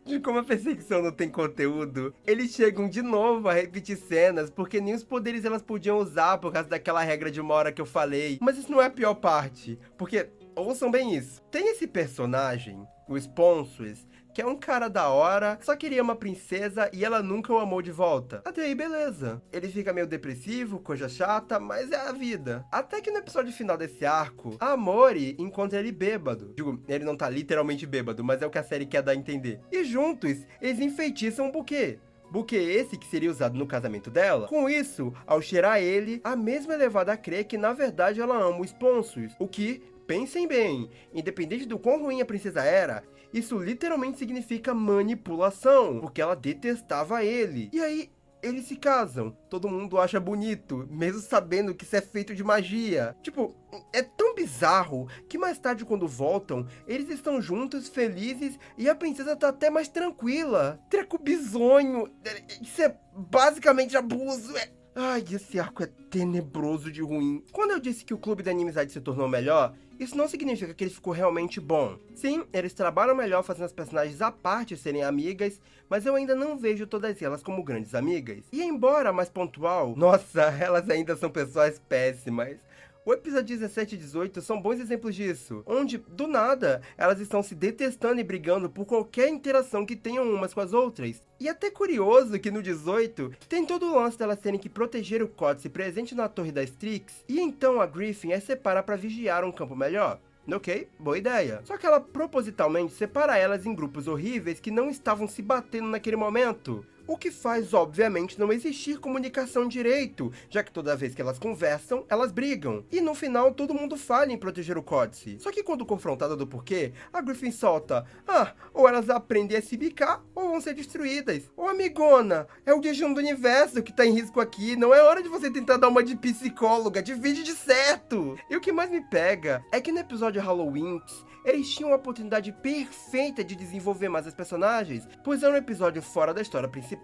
de como a perseguição não tem conteúdo, eles chegam de novo a repetir cenas, porque nem os poderes elas podiam usar por causa daquela regra de uma hora que eu falei. Mas isso não é a pior parte, porque, ouçam bem isso, tem esse personagem, o Sponsors, que é um cara da hora, só queria uma princesa e ela nunca o amou de volta. Até aí, beleza. Ele fica meio depressivo, coisa chata, mas é a vida. Até que no episódio final desse arco, a Mori encontra ele bêbado. Digo, ele não tá literalmente bêbado, mas é o que a série quer dar a entender. E juntos, eles enfeitiçam um buquê. Buquê esse que seria usado no casamento dela. Com isso, ao cheirar ele, a mesma é levada a crer que na verdade ela ama os Sponsors. O que, pensem bem, independente do quão ruim a princesa era, isso literalmente significa manipulação, porque ela detestava ele. E aí, eles se casam. Todo mundo acha bonito, mesmo sabendo que isso é feito de magia. Tipo, é tão bizarro que mais tarde, quando voltam, eles estão juntos, felizes, e a princesa tá até mais tranquila. Treco bizonho. Isso é basicamente abuso. Ai, esse arco é tenebroso de ruim. Quando eu disse que o Clube da Inimizade se tornou melhor, isso não significa que ele ficou realmente bom. Sim, eles trabalham melhor fazendo as personagens à parte serem amigas, mas eu ainda não vejo todas elas como grandes amigas. E embora mais pontual, nossa, elas ainda são pessoas péssimas. O episódio 17 e 18 são bons exemplos disso, onde, do nada, elas estão se detestando e brigando por qualquer interação que tenham umas com as outras. E até curioso que no 18, tem todo o lance delas terem que proteger o Códice presente na torre da Strix, e então a Griffin as separa para vigiar um campo melhor. Ok, boa ideia. Só que ela propositalmente separa elas em grupos horríveis que não estavam se batendo naquele momento. O que faz, obviamente, não existir comunicação direito, já que toda vez que elas conversam, elas brigam. E no final, todo mundo falha em proteger o Códice. Só que quando confrontada do porquê, a Griffin solta: ou elas aprendem a se bicar, ou vão ser destruídas. Ô amigona, é o destino do universo que tá em risco aqui, não é hora de você tentar dar uma de psicóloga, divide de certo! E o que mais me pega é que no episódio Halloween, eles tinham a oportunidade perfeita de desenvolver mais as personagens, pois é um episódio fora da história principal,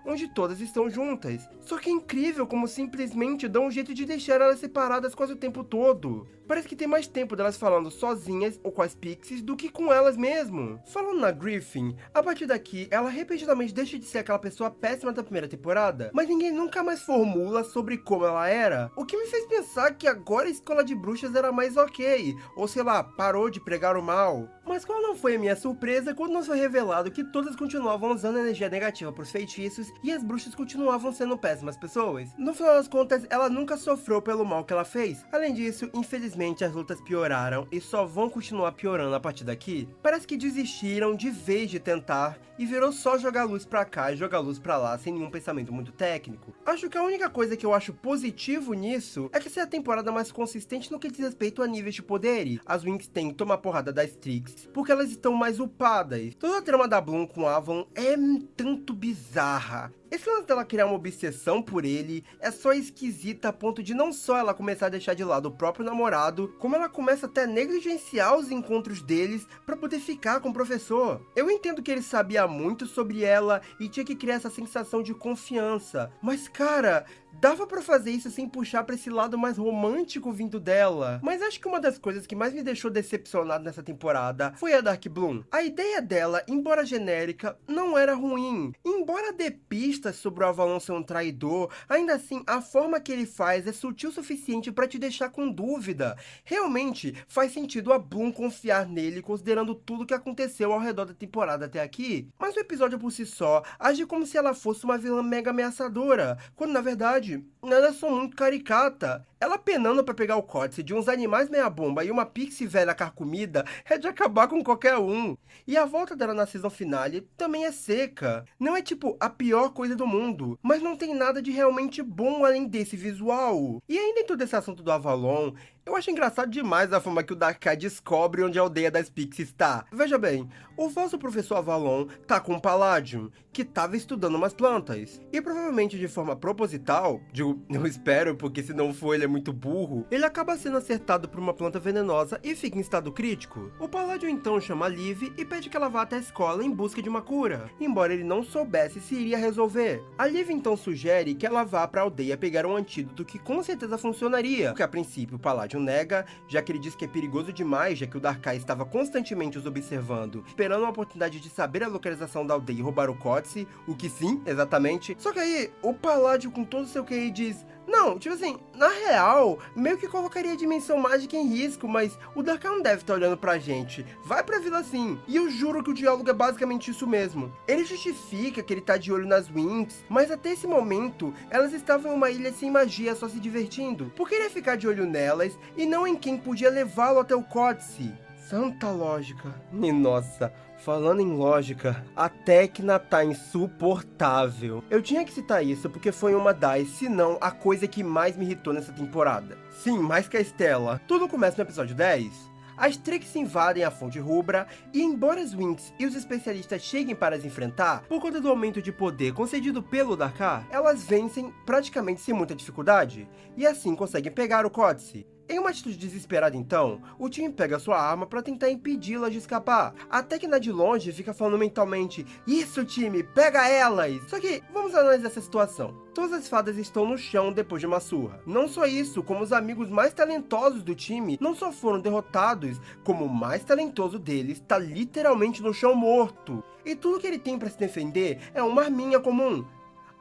onde todas estão juntas. Só que é incrível como simplesmente dão um jeito de deixar elas separadas quase o tempo todo. Parece que tem mais tempo delas falando sozinhas ou com as Pixies do que com elas mesmo. Falando na Griffin, a partir daqui, ela repetidamente deixa de ser aquela pessoa péssima da primeira temporada, mas ninguém nunca mais formula sobre como ela era, o que me fez pensar que agora a Escola de Bruxas era mais ok, ou sei lá, parou de pregar o mal. Mas qual não foi a minha surpresa quando nos foi revelado que todas continuavam usando energia negativa pros feitiços e as bruxas continuavam sendo péssimas pessoas. No final das contas, ela nunca sofreu pelo mal que ela fez. Além disso, infelizmente as lutas pioraram e só vão continuar piorando a partir daqui. Parece que desistiram de vez de tentar e virou só jogar luz pra cá e jogar luz pra lá sem nenhum pensamento muito técnico. Acho que a única coisa que eu acho positivo nisso é que essa é a temporada mais consistente no que diz respeito a níveis de poderes. As Winx têm que tomar porrada das Strix porque elas estão mais upadas. Toda a trama da Bloom com Avon é tanto bizarra. Esse lance dela criar uma obsessão por ele é só esquisita a ponto de não só ela começar a deixar de lado o próprio namorado, como ela começa até a negligenciar os encontros deles pra poder ficar com o professor. Eu entendo que ele sabia muito sobre ela e tinha que criar essa sensação de confiança, mas cara, dava pra fazer isso sem puxar pra esse lado mais romântico vindo dela. Mas acho que uma das coisas que mais me deixou decepcionado nessa temporada foi a Dark Bloom. A ideia dela, embora genérica, não era ruim. Embora dê pistas sobre o Avalon ser um traidor, ainda assim, a forma que ele faz é sutil o suficiente pra te deixar com dúvida. Realmente, faz sentido a Bloom confiar nele, considerando tudo que aconteceu ao redor da temporada até aqui. Mas o episódio por si só age como se ela fosse uma vilã mega ameaçadora, quando na verdade ela é só muito caricata. Ela penando pra pegar o códice de uns animais meia-bomba e uma pixie velha carcomida é de acabar com qualquer um. E a volta dela na season finale também é seca. Não é tipo a pior coisa do mundo, mas não tem nada de realmente bom além desse visual. E ainda em todo esse assunto do Avalon, eu acho engraçado demais a forma que o Darkrai descobre onde a aldeia das Pixies está. Veja bem, o falso professor Avalon tá com o Palladium, que tava estudando umas plantas. E provavelmente de forma proposital, eu espero, porque se não for ele é muito burro, ele acaba sendo acertado por uma planta venenosa e fica em estado crítico. O Palladium então chama a Liv e pede que ela vá até a escola em busca de uma cura, embora ele não soubesse se iria resolver. A Liv então sugere que ela vá pra aldeia pegar um antídoto que com certeza funcionaria, porque a princípio o Palladium nega, já que ele diz que é perigoso demais, já que o Darkrai estava constantemente os observando, esperando uma oportunidade de saber a localização da aldeia e roubar o códice, o que sim, exatamente. Só que aí, o Palladium com todo o seu QI diz: não, tipo assim, na real, meio que colocaria a dimensão mágica em risco, mas o Darkrai não deve estar olhando pra gente. Vai pra vila sim. E eu juro que o diálogo é basicamente isso mesmo. Ele justifica que ele tá de olho nas Winx, mas até esse momento, elas estavam em uma ilha sem magia, só se divertindo. Por que ele ia ficar de olho nelas e não em quem podia levá-lo até o códice? Santa lógica. E nossa, falando em lógica, a Tecna tá insuportável. Eu tinha que citar isso porque foi uma das, se não, a coisa que mais me irritou nessa temporada. Sim, mais que a Stella. Tudo começa no episódio 10. As Trix invadem a Fonte Rubra e, embora as Winx e os especialistas cheguem para as enfrentar, por conta do aumento de poder concedido pelo Darkrai, elas vencem praticamente sem muita dificuldade, e assim conseguem pegar o códice. Em uma atitude desesperada então, o time pega sua arma para tentar impedi-las de escapar, até que na de longe fica falando mentalmente: isso time, pega elas! Só que, vamos analisar essa situação. Todas as fadas estão no chão depois de uma surra. Não só isso, como os amigos mais talentosos do time não só foram derrotados, como o mais talentoso deles tá literalmente no chão morto. E tudo que ele tem para se defender é uma arminha comum.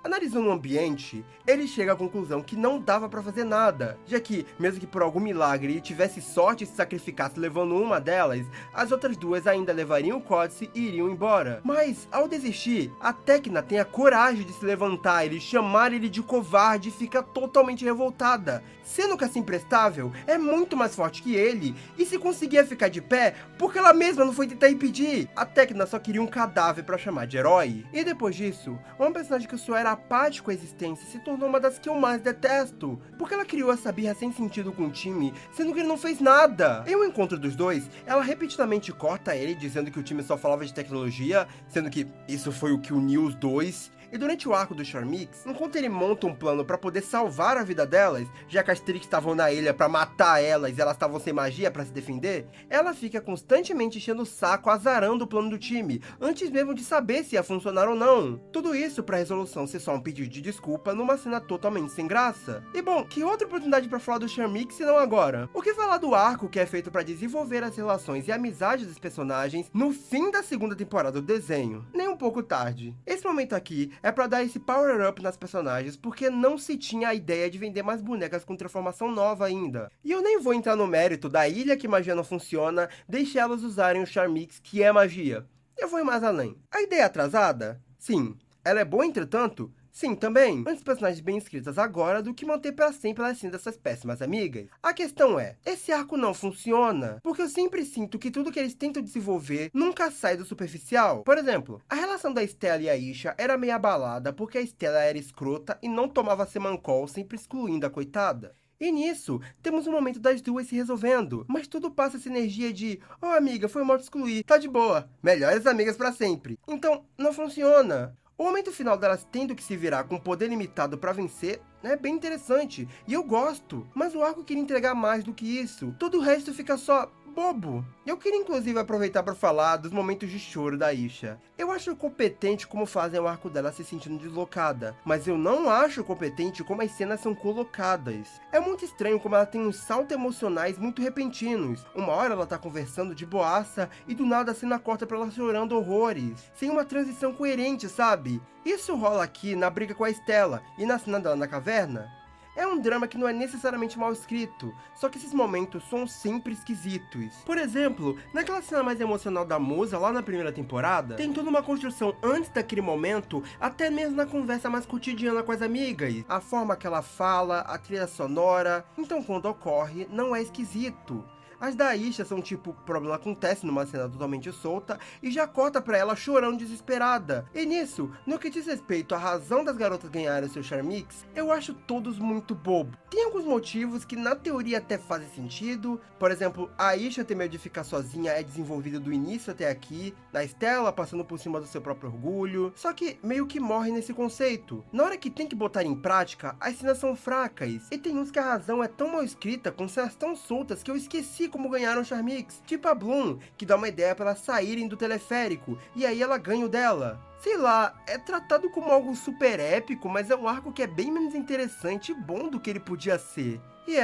Analisando o ambiente, ele chega à conclusão que não dava pra fazer nada, já que, mesmo que por algum milagre ele tivesse sorte e se sacrificasse levando uma delas, as outras duas ainda levariam o códice e iriam embora. Mas, ao desistir, a Tecna tem a coragem de se levantar e chamar ele de covarde e fica totalmente revoltada. Sendo que essa imprestável é muito mais forte que ele, e se conseguia ficar de pé, porque ela mesma não foi tentar impedir. A Tecna só queria um cadáver pra chamar de herói. E depois disso, uma personagem que só era apático à existência se tornou uma das que eu mais detesto, porque ela criou essa birra sem sentido com o time, sendo que ele não fez nada. Em um encontro dos dois, ela repetidamente corta ele, dizendo que o time só falava de tecnologia, sendo que isso foi o que uniu os dois. E durante o arco do Charmix, enquanto ele monta um plano pra poder salvar a vida delas, já que as Trix estavam na ilha pra matar elas e elas estavam sem magia pra se defender, ela fica constantemente enchendo o saco, azarando o plano do time, antes mesmo de saber se ia funcionar ou não. Tudo isso pra resolução ser só um pedido de desculpa numa cena totalmente sem graça. E bom, que outra oportunidade pra falar do Charmix se não agora? O que falar do arco que é feito pra desenvolver as relações e amizades dos personagens no fim da segunda temporada do desenho? Nem um pouco tarde. Esse momento aqui é pra dar esse power-up nas personagens, porque não se tinha a ideia de vender mais bonecas com transformação nova ainda. E eu nem vou entrar no mérito da ilha que magia não funciona, deixe elas usarem o Charmix, que é magia. Eu vou ir mais além. A ideia é atrasada? Sim. Ela é boa, entretanto? Sim, também. Antes personagens bem escritas agora do que manter pra sempre elas sendo essas péssimas amigas. A questão é, esse arco não funciona, porque eu sempre sinto que tudo que eles tentam desenvolver nunca sai do superficial. Por exemplo, a relação da Stella e a Isha era meio abalada porque a Stella era escrota e não tomava semancol, sempre excluindo a coitada. E nisso, temos um momento das duas se resolvendo, mas tudo passa essa energia de amiga, foi mal te excluir, tá de boa, melhores amigas pra sempre. Então, não funciona. O momento final delas tendo que se virar com poder limitado pra vencer é bem interessante, e eu gosto. Mas o arco queria entregar mais do que isso. Todo o resto fica só bobo. Eu queria inclusive aproveitar para falar dos momentos de choro da Aisha. Eu acho competente como fazem o arco dela se sentindo deslocada, mas eu não acho competente como as cenas são colocadas. É muito estranho como ela tem uns saltos emocionais muito repentinos. Uma hora ela tá conversando de boaça e do nada a cena corta pra ela chorando horrores, sem uma transição coerente, sabe? Isso rola aqui na briga com a Stella e na cena dela na caverna. É um drama que não é necessariamente mal escrito, só que esses momentos são sempre esquisitos. Por exemplo, naquela cena mais emocional da Musa, lá na primeira temporada, tem toda uma construção antes daquele momento, até mesmo na conversa mais cotidiana com as amigas. A forma que ela fala, a trilha sonora, então quando ocorre, não é esquisito. As da Aisha são tipo, o problema acontece numa cena totalmente solta e já corta pra ela chorando desesperada. E nisso, no que diz respeito à razão das garotas ganharem seu Charmix, eu acho todos muito bobo. Tem alguns motivos que na teoria até fazem sentido, por exemplo, a Aisha ter medo de ficar sozinha é desenvolvida do início até aqui, na Stella passando por cima do seu próprio orgulho, só que meio que morre nesse conceito. Na hora que tem que botar em prática, as cenas são fracas, e tem uns que a razão é tão mal escrita, com cenas tão soltas que eu esqueci como ganharam o Charmix, tipo a Bloom, que dá uma ideia para elas saírem do teleférico, e aí ela ganha o dela. Sei lá, é tratado como algo super épico, mas é um arco que é bem menos interessante e bom do que ele podia ser. E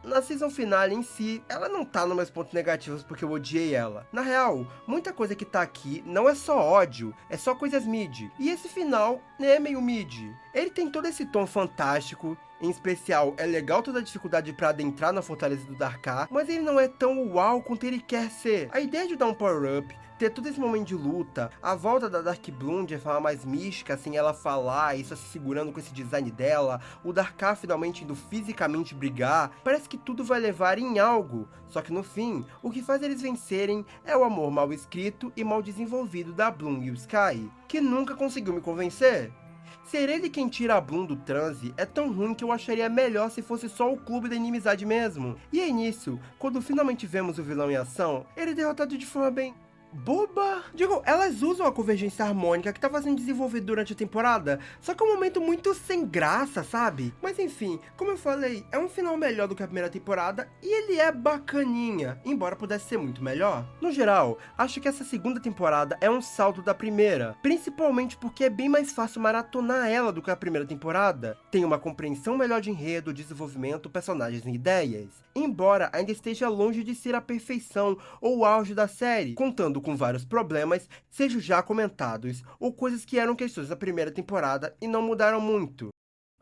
na season finale em si, ela não tá nos meus pontos negativos porque eu odiei ela. Na real, muita coisa que tá aqui não é só ódio, é só coisas mid. E esse final é meio mid. Ele tem todo esse tom fantástico, em especial, é legal toda a dificuldade pra adentrar na fortaleza do Darkar, mas ele não é tão uau quanto ele quer ser. A ideia de dar um power-up, ter todo esse momento de luta, a volta da Dark Bloom de forma mais mística, sem ela falar e só se segurando com esse design dela, o Darkar finalmente indo fisicamente brigar, parece que tudo vai levar em algo. Só que no fim, o que faz eles vencerem é o amor mal escrito e mal desenvolvido da Bloom e o Sky, que nunca conseguiu me convencer. Ser ele quem tira a Bloom do transe é tão ruim que eu acharia melhor se fosse só o clube da inimizade mesmo. E é nisso, quando finalmente vemos o vilão em ação, ele é derrotado de forma bem boba. Digo, elas usam a convergência harmônica que estava sendo desenvolvida durante a temporada, só que é um momento muito sem graça, sabe? Mas enfim, como eu falei, é um final melhor do que a primeira temporada e ele é bacaninha, embora pudesse ser muito melhor. No geral, acho que essa segunda temporada é um salto da primeira, principalmente porque é bem mais fácil maratonar ela do que a primeira temporada. Tem uma compreensão melhor de enredo, desenvolvimento, personagens e ideias, embora ainda esteja longe de ser a perfeição ou o auge da série, contando com vários problemas, sejam já comentados, ou coisas que eram questões da primeira temporada e não mudaram muito.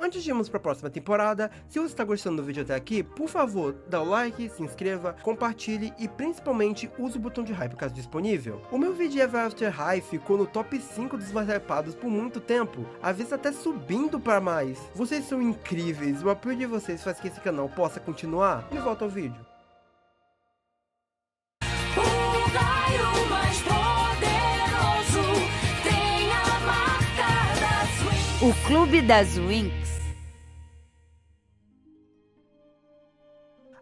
Antes de irmos para a próxima temporada, se você está gostando do vídeo até aqui, por favor, dá o like, se inscreva, compartilhe e principalmente use o botão de hype caso disponível. O meu vídeo Ever After High ficou no top 5 dos mais hypados por muito tempo, às vezes até subindo para mais. Vocês são incríveis, o apoio de vocês faz que esse canal possa continuar. E volta ao vídeo. O raio mais poderoso tem a marca da Swing. O Clube das Winx.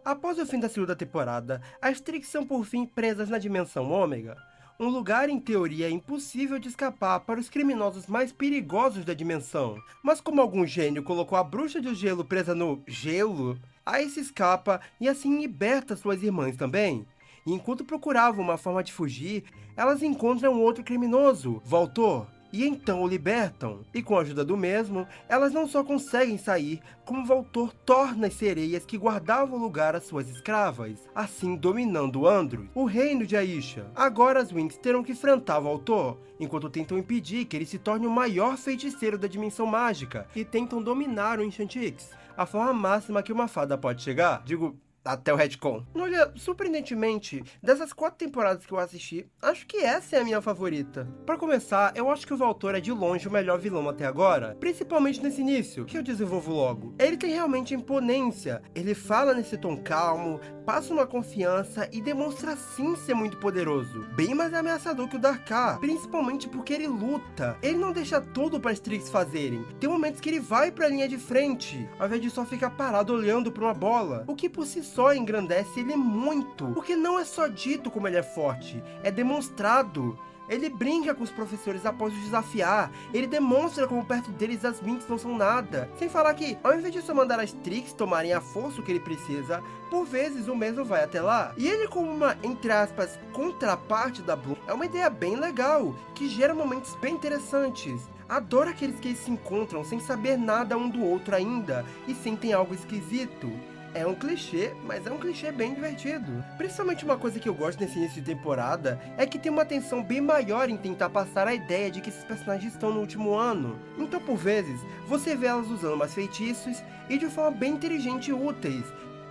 Após o fim da segunda temporada, as Trix são por fim presas na dimensão Ômega, um lugar em teoria impossível de escapar para os criminosos mais perigosos da dimensão. Mas como algum gênio colocou a bruxa de gelo presa no gelo, a Ace escapa e assim liberta suas irmãs também. E enquanto procuravam uma forma de fugir, elas encontram outro criminoso, Voltor, e então o libertam. E com a ajuda do mesmo, elas não só conseguem sair, como Voltor torna as sereias que guardavam lugar às suas escravas, assim dominando Andros, o reino de Aisha. Agora as Winx terão que enfrentar Voltor, enquanto tentam impedir que ele se torne o maior feiticeiro da dimensão mágica, e tentam dominar o Enchantix, a forma máxima que uma fada pode chegar. Digo, até o retcon. Olha, surpreendentemente, dessas 4 temporadas que eu assisti, acho que essa é a minha favorita. Pra começar, eu acho que o Voltor é de longe o melhor vilão até agora, principalmente nesse início, que eu desenvolvo logo. Ele tem realmente imponência, ele fala nesse tom calmo, passa uma confiança e demonstra sim ser muito poderoso, bem mais ameaçador que o Darkar, principalmente porque ele luta. Ele não deixa tudo para as Trix fazerem, tem momentos que ele vai pra linha de frente, ao invés de só ficar parado olhando pra uma bola, o que por si só engrandece ele muito, porque não é só dito como ele é forte, é demonstrado. Ele brinca com os professores após os desafiar, ele demonstra como perto deles as Winx não são nada. Sem falar que, ao invés de só mandar as Trix tomarem a força que ele precisa, por vezes o mesmo vai até lá. E ele, como uma, entre aspas, contraparte da Bloom, é uma ideia bem legal, que gera momentos bem interessantes. Adoro aqueles que eles se encontram sem saber nada um do outro ainda, e sentem algo esquisito. É um clichê, mas é um clichê bem divertido. Principalmente uma coisa que eu gosto nesse início de temporada é que tem uma atenção bem maior em tentar passar a ideia de que esses personagens estão no último ano. Então, por vezes, você vê elas usando mais feitiços e de forma bem inteligente e úteis.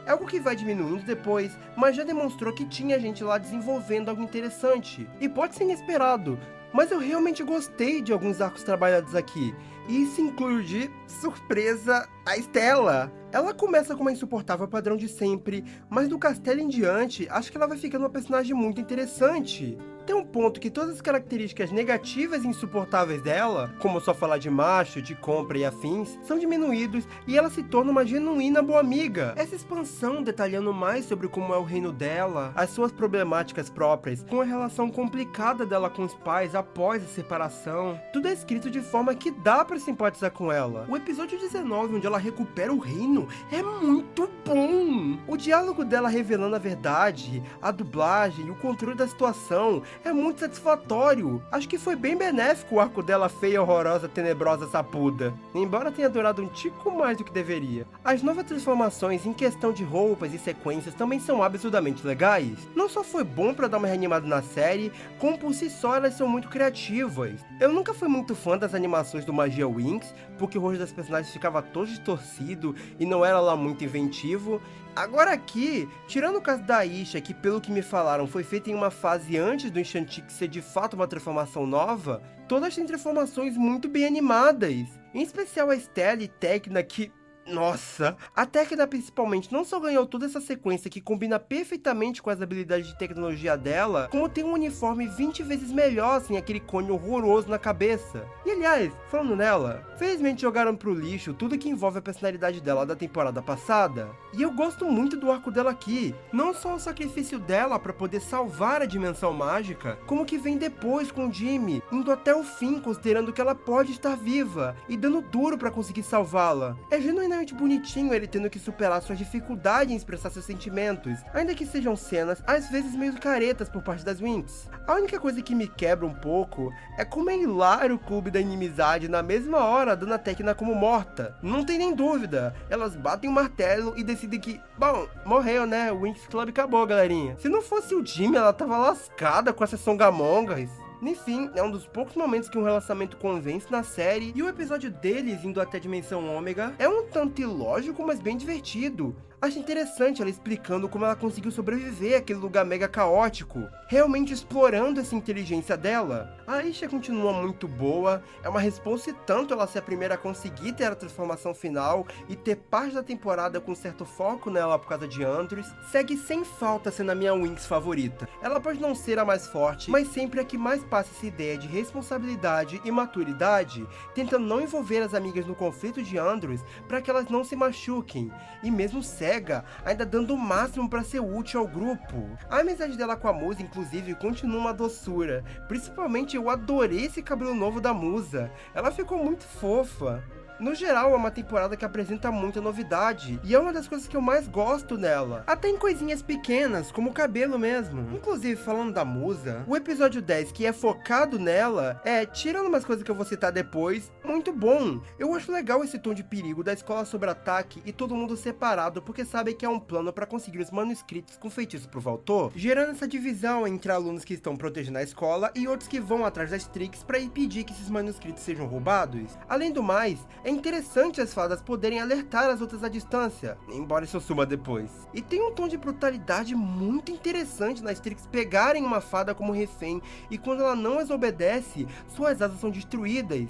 É algo que vai diminuindo depois, mas já demonstrou que tinha gente lá desenvolvendo algo interessante. E pode ser inesperado, mas eu realmente gostei de alguns arcos trabalhados aqui. E isso inclui de surpresa a Stella. Ela começa com uma insuportável padrão de sempre, mas do castelo em diante, acho que ela vai ficando uma personagem muito interessante. Tem um ponto que todas as características negativas e insuportáveis dela, como só falar de macho, de compra e afins, são diminuídos e ela se torna uma genuína boa amiga. Essa expansão detalhando mais sobre como é o reino dela, as suas problemáticas próprias, com a relação complicada dela com os pais após a separação, tudo é escrito de forma que dá pra simpatizar com ela. O episódio 19, onde ela recupera o reino, é muito bom! O diálogo dela revelando a verdade, a dublagem e o controle da situação é muito satisfatório. Acho que foi bem benéfico o arco dela feia, horrorosa, tenebrosa, sapuda. Embora tenha durado um tico mais do que deveria. As novas transformações em questão de roupas e sequências também são absurdamente legais. Não só foi bom pra dar uma reanimada na série, como por si só elas são muito criativas. Eu nunca fui muito fã das animações do Magia Winx, porque o rosto das personagens ficava todo distorcido e não era lá muito inventivo. Agora aqui, tirando o caso da Isha, que pelo que me falaram foi feita em uma fase antes do Enchantrix ser de fato uma transformação nova, todas têm transformações muito bem animadas. Em especial a Stella e Tecna, que... nossa! A Tecna principalmente não só ganhou toda essa sequência que combina perfeitamente com as habilidades de tecnologia dela, como tem um uniforme 20 vezes melhor sem aquele cone horroroso na cabeça. E aliás, falando nela, felizmente jogaram pro lixo tudo que envolve a personalidade dela da temporada passada. E eu gosto muito do arco dela aqui, não só o sacrifício dela pra poder salvar a dimensão mágica, como que vem depois com o Jimmy, indo até o fim considerando que ela pode estar viva, e dando duro pra conseguir salvá-la. É genuinamente bonitinho ele tendo que superar sua dificuldade em expressar seus sentimentos, ainda que sejam cenas às vezes meio caretas por parte das Winx. A única coisa que me quebra um pouco é como é hilário o clube da inimizade na mesma hora dando a Tecna como morta. Não tem nem dúvida, elas batem o martelo e decidem que, bom, morreu né, o Winx Club acabou galerinha. Se não fosse o Jimmy, ela tava lascada com essas songamongas. Enfim, é um dos poucos momentos que um relacionamento convence na série, e o episódio deles indo até a Dimensão Ômega é um tanto ilógico, mas bem divertido. Acho interessante ela explicando como ela conseguiu sobreviver àquele lugar mega caótico, realmente explorando essa inteligência dela. A Aisha continua muito boa, é uma responsa e tanto ela ser a primeira a conseguir ter a transformação final e ter parte da temporada com certo foco nela por causa de Andrews, segue sem falta sendo a minha Winx favorita. Ela pode não ser a mais forte, mas sempre a que mais passa essa ideia de responsabilidade e maturidade, tentando não envolver as amigas no conflito de Andrews para que elas não se machuquem, e mesmo ainda dando o máximo para ser útil ao grupo. A amizade dela com a Musa, inclusive, continua uma doçura. Principalmente eu adorei esse cabelo novo da Musa. Ela ficou muito fofa. No geral, é uma temporada que apresenta muita novidade, e é uma das coisas que eu mais gosto nela. Até em coisinhas pequenas, como o cabelo mesmo. Inclusive, falando da Musa, o episódio 10, que é focado nela, tirando umas coisas que eu vou citar depois, muito bom. Eu acho legal esse tom de perigo da escola sob ataque e todo mundo separado, porque sabe que é um plano para conseguir os manuscritos com feitiço pro Voltor, gerando essa divisão entre alunos que estão protegendo a escola e outros que vão atrás das Trix para impedir que esses manuscritos sejam roubados. Além do mais, é interessante as fadas poderem alertar as outras à distância, embora isso suma depois. E tem um tom de brutalidade muito interessante nas Trix pegarem uma fada como refém, e quando ela não as obedece, suas asas são destruídas.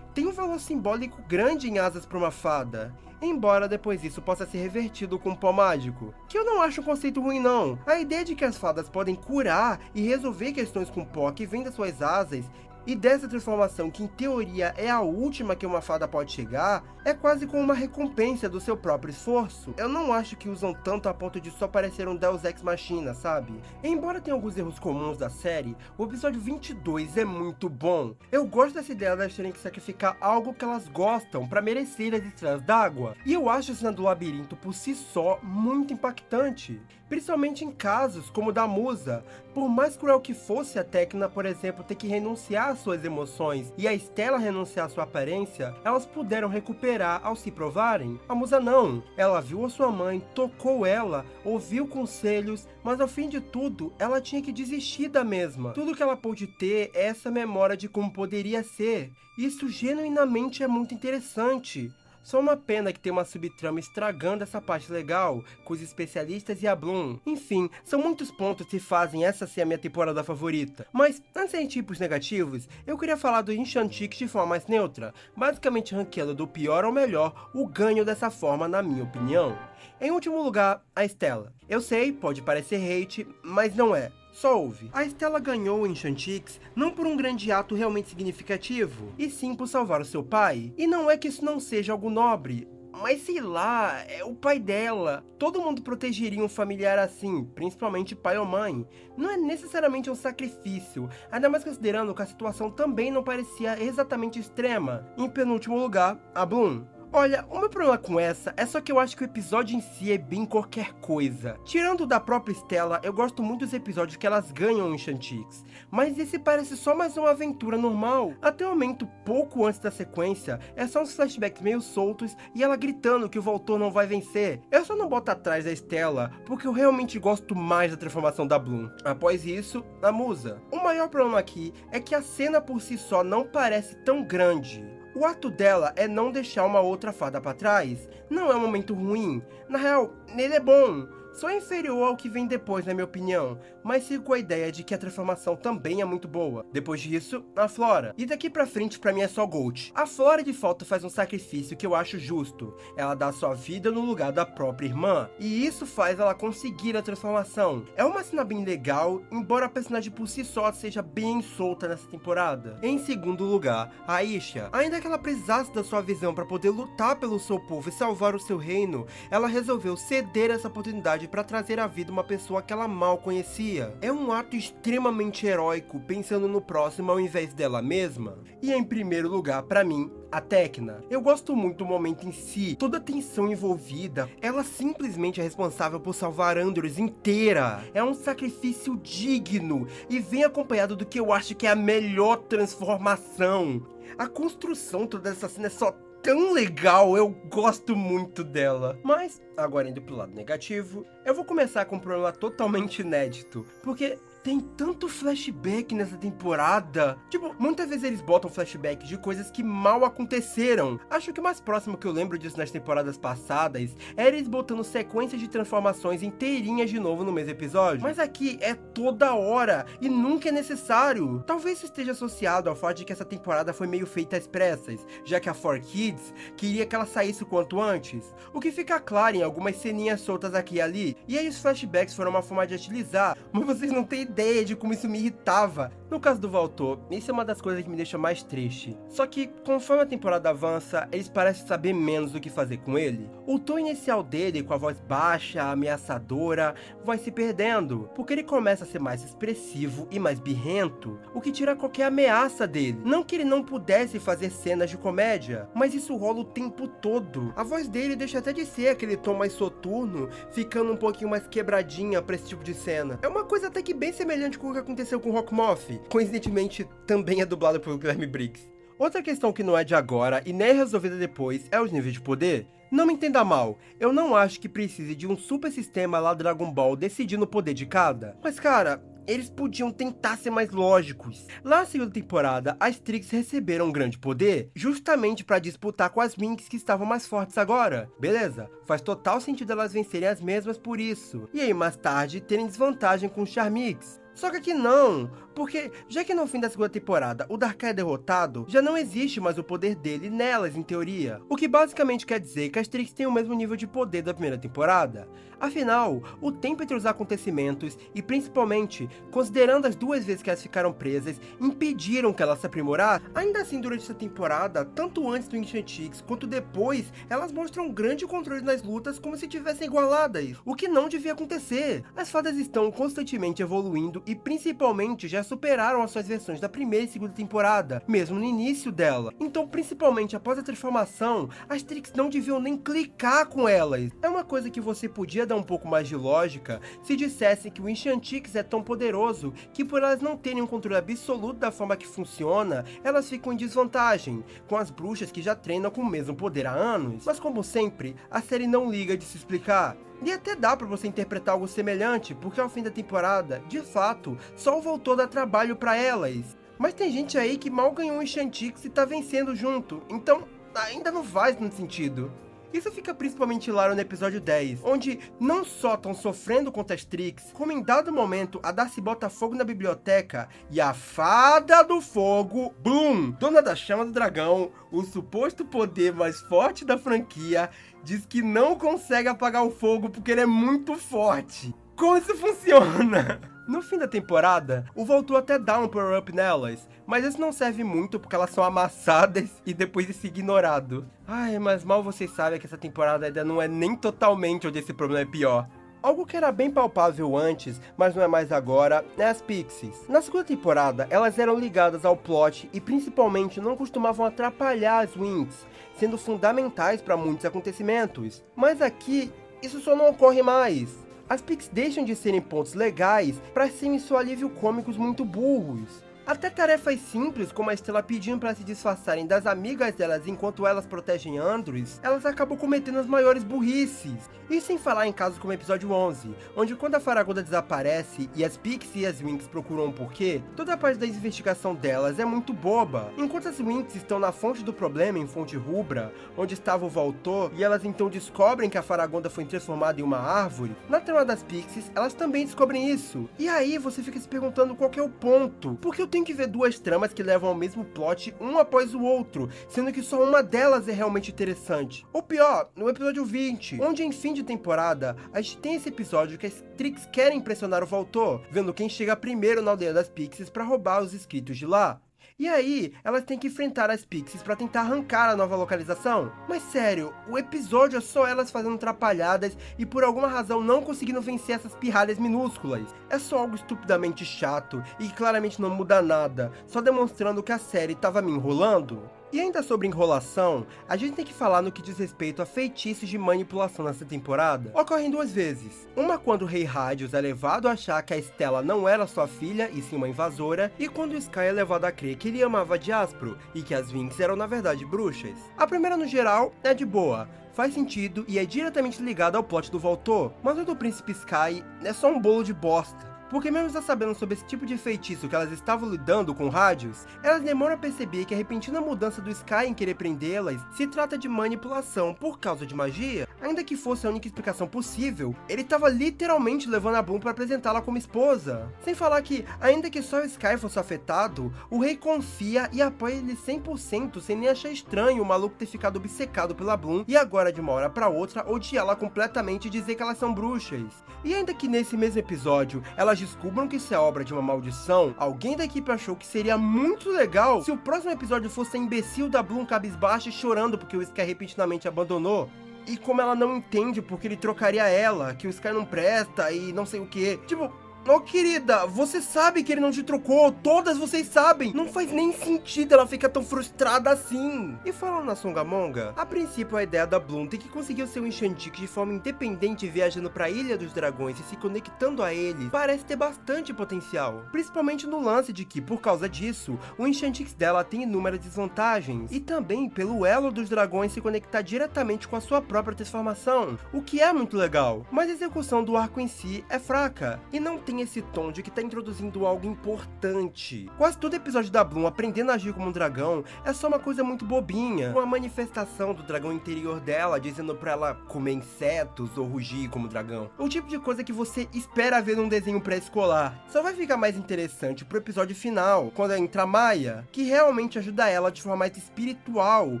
Tem um valor simbólico grande em asas para uma fada, embora depois isso possa ser revertido com um pó mágico, que eu não acho um conceito ruim não. A ideia de que as fadas podem curar e resolver questões com pó que vem das suas asas E dessa transformação, que em teoria é a última que uma fada pode chegar, é quase como uma recompensa do seu próprio esforço. Eu não acho que usam tanto a ponto de só parecer um Deus Ex Machina, sabe? Embora tenha alguns erros comuns da série, o episódio 22 é muito bom. Eu gosto dessa ideia de elas terem que sacrificar algo que elas gostam pra merecer as estrelas d'água. E eu acho a cena do labirinto por si só muito impactante. Principalmente em casos como o da Musa. Por mais cruel que fosse a Tecna, por exemplo, ter que renunciar às suas emoções e a Stella renunciar à sua aparência, elas puderam recuperar ao se provarem. A Musa não. Ela viu a sua mãe, tocou ela, ouviu conselhos, mas ao fim de tudo, ela tinha que desistir da mesma. Tudo que ela pôde ter é essa memória de como poderia ser. Isso genuinamente é muito interessante. Só uma pena que tem uma subtrama estragando essa parte legal, com os especialistas e a Bloom. Enfim, são muitos pontos que fazem essa ser a minha temporada favorita. Mas, antes de ir pros negativos, eu queria falar do Enchantix de forma mais neutra, basicamente ranqueando do pior ao melhor o ganho dessa forma, na minha opinião. Em último lugar, a Stella. Eu sei, pode parecer hate, mas não é. Só ouve. A Stella ganhou o Enchantix não por um grande ato realmente significativo, e sim por salvar o seu pai. E não é que isso não seja algo nobre, mas sei lá, é o pai dela. Todo mundo protegeria um familiar assim, principalmente pai ou mãe. Não é necessariamente um sacrifício, ainda mais considerando que a situação também não parecia exatamente extrema. Em penúltimo lugar, a Bloom. Olha, o meu problema com essa é só que eu acho que o episódio em si é bem qualquer coisa. Tirando o da própria Stella, eu gosto muito dos episódios que elas ganham o Enchantix, mas esse parece só mais uma aventura normal. Até o momento, pouco antes da sequência, é só uns flashbacks meio soltos e ela gritando que o Voltor não vai vencer. Eu só não boto atrás da Stella, porque eu realmente gosto mais da transformação da Bloom. Após isso, a Musa. O maior problema aqui é que a cena por si só não parece tão grande. O ato dela é não deixar uma outra fada pra trás. Não é um momento ruim. Na real, ele é bom. Só é inferior ao que vem depois, na minha opinião, mas sigo com a ideia de que a transformação também é muito boa. Depois disso, a Flora. E daqui pra frente, pra mim é só Gold. A Flora de fato faz um sacrifício que eu acho justo. Ela dá sua vida no lugar da própria irmã, e isso faz ela conseguir a transformação. É uma cena bem legal, embora a personagem por si só seja bem solta nessa temporada. Em segundo lugar, a Aisha. Ainda que ela precisasse da sua visão pra poder lutar pelo seu povo e salvar o seu reino, ela resolveu ceder essa oportunidade para trazer à vida uma pessoa que ela mal conhecia. É um ato extremamente heróico, pensando no próximo ao invés dela mesma. E em primeiro lugar, pra mim, a Tecna. Eu gosto muito do momento em si, toda a tensão envolvida. Ela simplesmente é responsável por salvar Andros inteira. É um sacrifício digno e vem acompanhado do que eu acho que é a melhor transformação. A construção toda essa cena é só tão legal, eu gosto muito dela. Mas, agora indo pro lado negativo, eu vou começar com um problema totalmente inédito, porque tem tanto flashback nessa temporada. Tipo, muitas vezes eles botam flashback de coisas que mal aconteceram. Acho que o mais próximo que eu lembro disso nas temporadas passadas era eles botando sequências de transformações inteirinhas de novo no mesmo episódio. Mas aqui é toda hora e nunca é necessário. Talvez isso esteja associado ao fato de que essa temporada foi meio feita às pressas, já que a 4Kids queria que ela saísse o quanto antes. O que fica claro em algumas ceninhas soltas aqui e ali. E aí os flashbacks foram uma forma de utilizar, mas vocês não têm ideia de como isso me irritava. No caso do Voltor, isso é uma das coisas que me deixa mais triste. Só que, conforme a temporada avança, eles parecem saber menos do que fazer com ele. O tom inicial dele, com a voz baixa, ameaçadora, vai se perdendo, porque ele começa a ser mais expressivo e mais birrento, o que tira qualquer ameaça dele. Não que ele não pudesse fazer cenas de comédia, mas isso rola o tempo todo. A voz dele deixa até de ser aquele tom mais soturno, ficando um pouquinho mais quebradinha pra esse tipo de cena. É uma coisa até que bem semelhante com o que aconteceu com o Rockmoff. Coincidentemente, também é dublado pelo Guilherme Briggs. Outra questão que não é de agora e nem é resolvida depois é os níveis de poder. Não me entenda mal, eu não acho que precise de um super sistema lá Dragon Ball decidindo o poder de cada. Mas cara, eles podiam tentar ser mais lógicos. Lá na segunda temporada, as Trix receberam um grande poder, justamente para disputar com as Winx que estavam mais fortes agora. Beleza, faz total sentido elas vencerem as mesmas por isso. E aí mais tarde, terem desvantagem com os Charmix. Só que aqui não, Porque, já que no fim da segunda temporada o Darkrai é derrotado, já não existe mais o poder dele nelas, em teoria. O que basicamente quer dizer que as Trix têm o mesmo nível de poder da primeira temporada. Afinal, o tempo entre os acontecimentos e, principalmente, considerando as 2 vezes que elas ficaram presas, impediram que elas se aprimorassem. Ainda assim, durante essa temporada, tanto antes do Ancient Trix quanto depois, elas mostram um grande controle nas lutas como se tivessem igualadas, o que não devia acontecer. As fadas estão constantemente evoluindo e, principalmente, já superaram as suas versões da primeira e segunda temporada, mesmo no início dela. Então, principalmente após a transformação, as Trix não deviam nem clicar com elas. É uma coisa que você podia dar um pouco mais de lógica se dissessem que o Ancient Trix é tão poderoso que, por elas não terem um controle absoluto da forma que funciona, elas ficam em desvantagem com as bruxas que já treinam com o mesmo poder há anos. Mas como sempre, a série não liga de se explicar. E até dá pra você interpretar algo semelhante, porque ao fim da temporada, de fato, Sol voltou a dar trabalho pra elas. Mas tem gente aí que mal ganhou um Ancient Trix e tá vencendo junto, então ainda não faz muito sentido. Isso fica principalmente hilário no episódio 10, onde não só estão sofrendo contra as Trix, como em dado momento a Darcy bota fogo na biblioteca e a Fada do Fogo, Bloom, dona da Chama do Dragão, o suposto poder mais forte da franquia, diz que não consegue apagar o fogo porque ele é muito forte. Como isso funciona? No fim da temporada, o Voltou até dá um power-up nelas, mas isso não serve muito porque elas são amassadas e depois isso é ignorado. Ai, mas mal vocês sabem que essa temporada ainda não é nem totalmente onde esse problema é pior. Algo que era bem palpável antes, mas não é mais agora, é as Pixies. Na segunda temporada, elas eram ligadas ao plot e principalmente não costumavam atrapalhar as Winx, sendo fundamentais para muitos acontecimentos. Mas aqui, isso só não ocorre mais. As Pixies deixam de serem pontos legais para serem só alívio cômicos muito burros. Até tarefas simples, como a Estela pedindo para se disfarçarem das amigas delas enquanto elas protegem Andrews, elas acabam cometendo as maiores burrices. E sem falar em casos como o episódio 11, onde quando a Faragonda desaparece e as Pixies e as Winx procuram um porquê, toda a parte da investigação delas é muito boba. Enquanto as Winx estão na fonte do problema, em Fonte Rubra, onde estava o Voltor, e elas então descobrem que a Faragonda foi transformada em uma árvore, na trama das Pixies, elas também descobrem isso. E aí você fica se perguntando qual que é o ponto. Porque eu tenho que ver 2 tramas que levam ao mesmo plot, um após o outro, sendo que só uma delas é realmente interessante. Ou pior, no episódio 20, onde em fim de temporada, a gente tem esse episódio que as Trix querem impressionar o Voltor, vendo quem chega primeiro na aldeia das Pixies pra roubar os escritos de lá. E aí, elas têm que enfrentar as Pixies pra tentar arrancar a nova localização. Mas sério, o episódio é só elas fazendo atrapalhadas e por alguma razão não conseguindo vencer essas pirralhas minúsculas. É só algo estupidamente chato e que claramente não muda nada, só demonstrando que a série tava me enrolando. E ainda sobre enrolação, a gente tem que falar no que diz respeito a feitiços de manipulação nessa temporada. Ocorrem 2 vezes. Uma quando o Rei Radius é levado a achar que a Estela não era sua filha, e sim uma invasora, e quando o Sky é levado a crer que ele amava Diaspro, e que as Winx eram na verdade bruxas. A primeira no geral é de boa, faz sentido e é diretamente ligado ao plot do Voltor, mas o do Príncipe Sky é só um bolo de bosta. Porque mesmo já sabendo sobre esse tipo de feitiço que elas estavam lidando com Radius, elas demoram a perceber que a repentina mudança do Sky em querer prendê-las se trata de manipulação por causa de magia. Ainda que fosse a única explicação possível, ele estava literalmente levando a Bloom para apresentá-la como esposa. Sem falar que, ainda que só o Sky fosse afetado, o rei confia e apoia ele 100% sem nem achar estranho o maluco ter ficado obcecado pela Bloom e agora de uma hora para outra odiá-la completamente e dizer que elas são bruxas. E ainda que nesse mesmo episódio elas descubram que isso é obra de uma maldição, alguém da equipe achou que seria muito legal se o próximo episódio fosse a imbecil da Bloom cabisbaixa e chorando porque o Sky repentinamente abandonou. E como ela não entende porque ele trocaria ela, que o Sky não presta e não sei o que. Tipo, ô querida, você sabe que ele não te trocou, todas vocês sabem. Não faz nem sentido ela ficar tão frustrada assim. E falando na Songamonga, a princípio a ideia da Bloom tem que conseguir o seu Ancient Trix de forma independente viajando pra Ilha dos Dragões e se conectando a eles, parece ter bastante potencial. Principalmente no lance de que, por causa disso, o Ancient Trix dela tem inúmeras desvantagens. E também pelo elo dos dragões se conectar diretamente com a sua própria transformação, o que é muito legal. Mas a execução do arco em si é fraca, e não tem tem esse tom de que tá introduzindo algo importante. Quase todo episódio da Bloom aprendendo a agir como um dragão é só uma coisa muito bobinha, uma manifestação do dragão interior dela, dizendo pra ela comer insetos ou rugir como dragão. O tipo de coisa que você espera ver num desenho pré-escolar. Só vai ficar mais interessante pro episódio final, quando entra a Maya, que realmente ajuda ela de forma mais espiritual,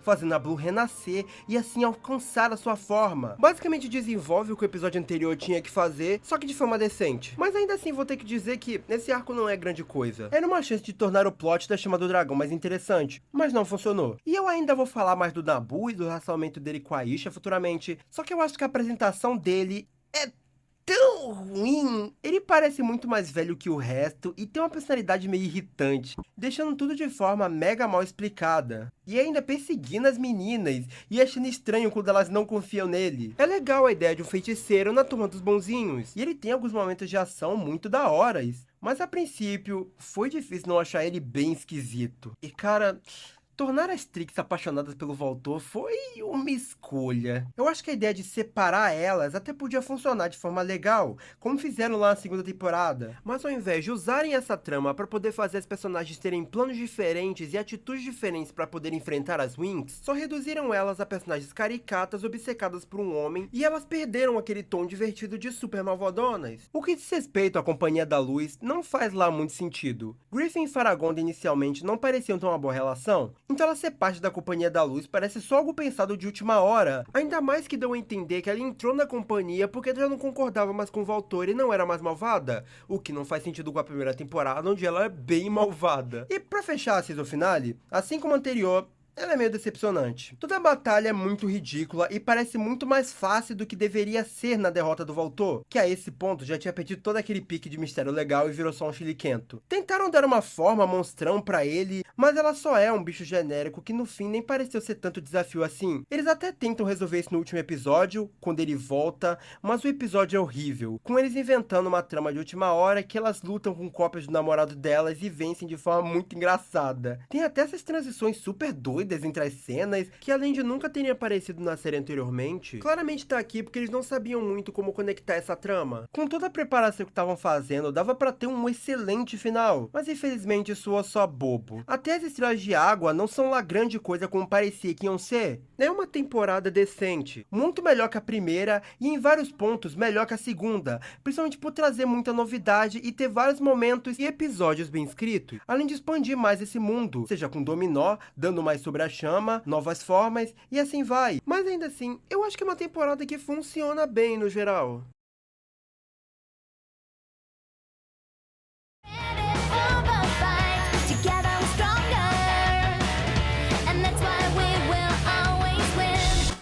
fazendo a Bloom renascer e assim alcançar a sua forma. Basicamente desenvolve o que o episódio anterior tinha que fazer, só que de forma decente. Mas ainda assim vou ter que dizer que esse arco não é grande coisa. Era uma chance de tornar o plot da Chama do Dragão mais interessante, mas não funcionou. E eu ainda vou falar mais do Nabu e do relacionamento dele com a Aisha futuramente, só que eu acho que a apresentação dele é tão ruim. Ele parece muito mais velho que o resto e tem uma personalidade meio irritante, deixando tudo de forma mega mal explicada. E ainda perseguindo as meninas e achando estranho quando elas não confiam nele. É legal a ideia de um feiticeiro na turma dos bonzinhos, e ele tem alguns momentos de ação muito da horas. Mas a princípio, foi difícil não achar ele bem esquisito. E cara, tornar as Trix apaixonadas pelo Voltor foi uma escolha. Eu acho que a ideia de separar elas até podia funcionar de forma legal, como fizeram lá na segunda temporada. Mas ao invés de usarem essa trama para poder fazer as personagens terem planos diferentes e atitudes diferentes para poder enfrentar as Winx, só reduziram elas a personagens caricatas obcecadas por um homem e elas perderam aquele tom divertido de super malvadonas. O que diz respeito à Companhia da Luz não faz lá muito sentido. Griffin e Faragonda inicialmente não pareciam ter uma boa relação, então ela ser parte da Companhia da Luz parece só algo pensado de última hora. Ainda mais que deu a entender que ela entrou na companhia porque já não concordava mais com o Voltor e não era mais malvada, o que não faz sentido com a primeira temporada, onde ela é bem malvada. E pra fechar a season finale, assim como a anterior, ela é meio decepcionante. Toda a batalha é muito ridícula e parece muito mais fácil do que deveria ser na derrota do Voltor, que a esse ponto já tinha perdido todo aquele pique de mistério legal e virou só um chiliquento. Tentaram dar uma forma monstrão pra ele, mas ela só é um bicho genérico que no fim nem pareceu ser tanto desafio assim. Eles até tentam resolver isso no último episódio, quando ele volta, mas o episódio é horrível, com eles inventando uma trama de última hora que elas lutam com cópias do namorado delas e vencem de forma muito engraçada. Tem até essas transições super doidas entre as cenas, que além de nunca terem aparecido na série anteriormente, claramente tá aqui porque eles não sabiam muito como conectar essa trama. Com toda a preparação que estavam fazendo, dava pra ter um excelente final, mas infelizmente soa só bobo. Até as estrelas de água não são lá grande coisa como parecia que iam ser. É uma temporada decente, muito melhor que a primeira e em vários pontos melhor que a segunda, principalmente por trazer muita novidade e ter vários momentos e episódios bem escritos, além de expandir mais esse mundo, seja com Dominó, dando mais sobre a chama, novas formas e assim vai. Mas ainda assim, eu acho que é uma temporada que funciona bem no geral. For the fight, together we're stronger, and that's why we will always win.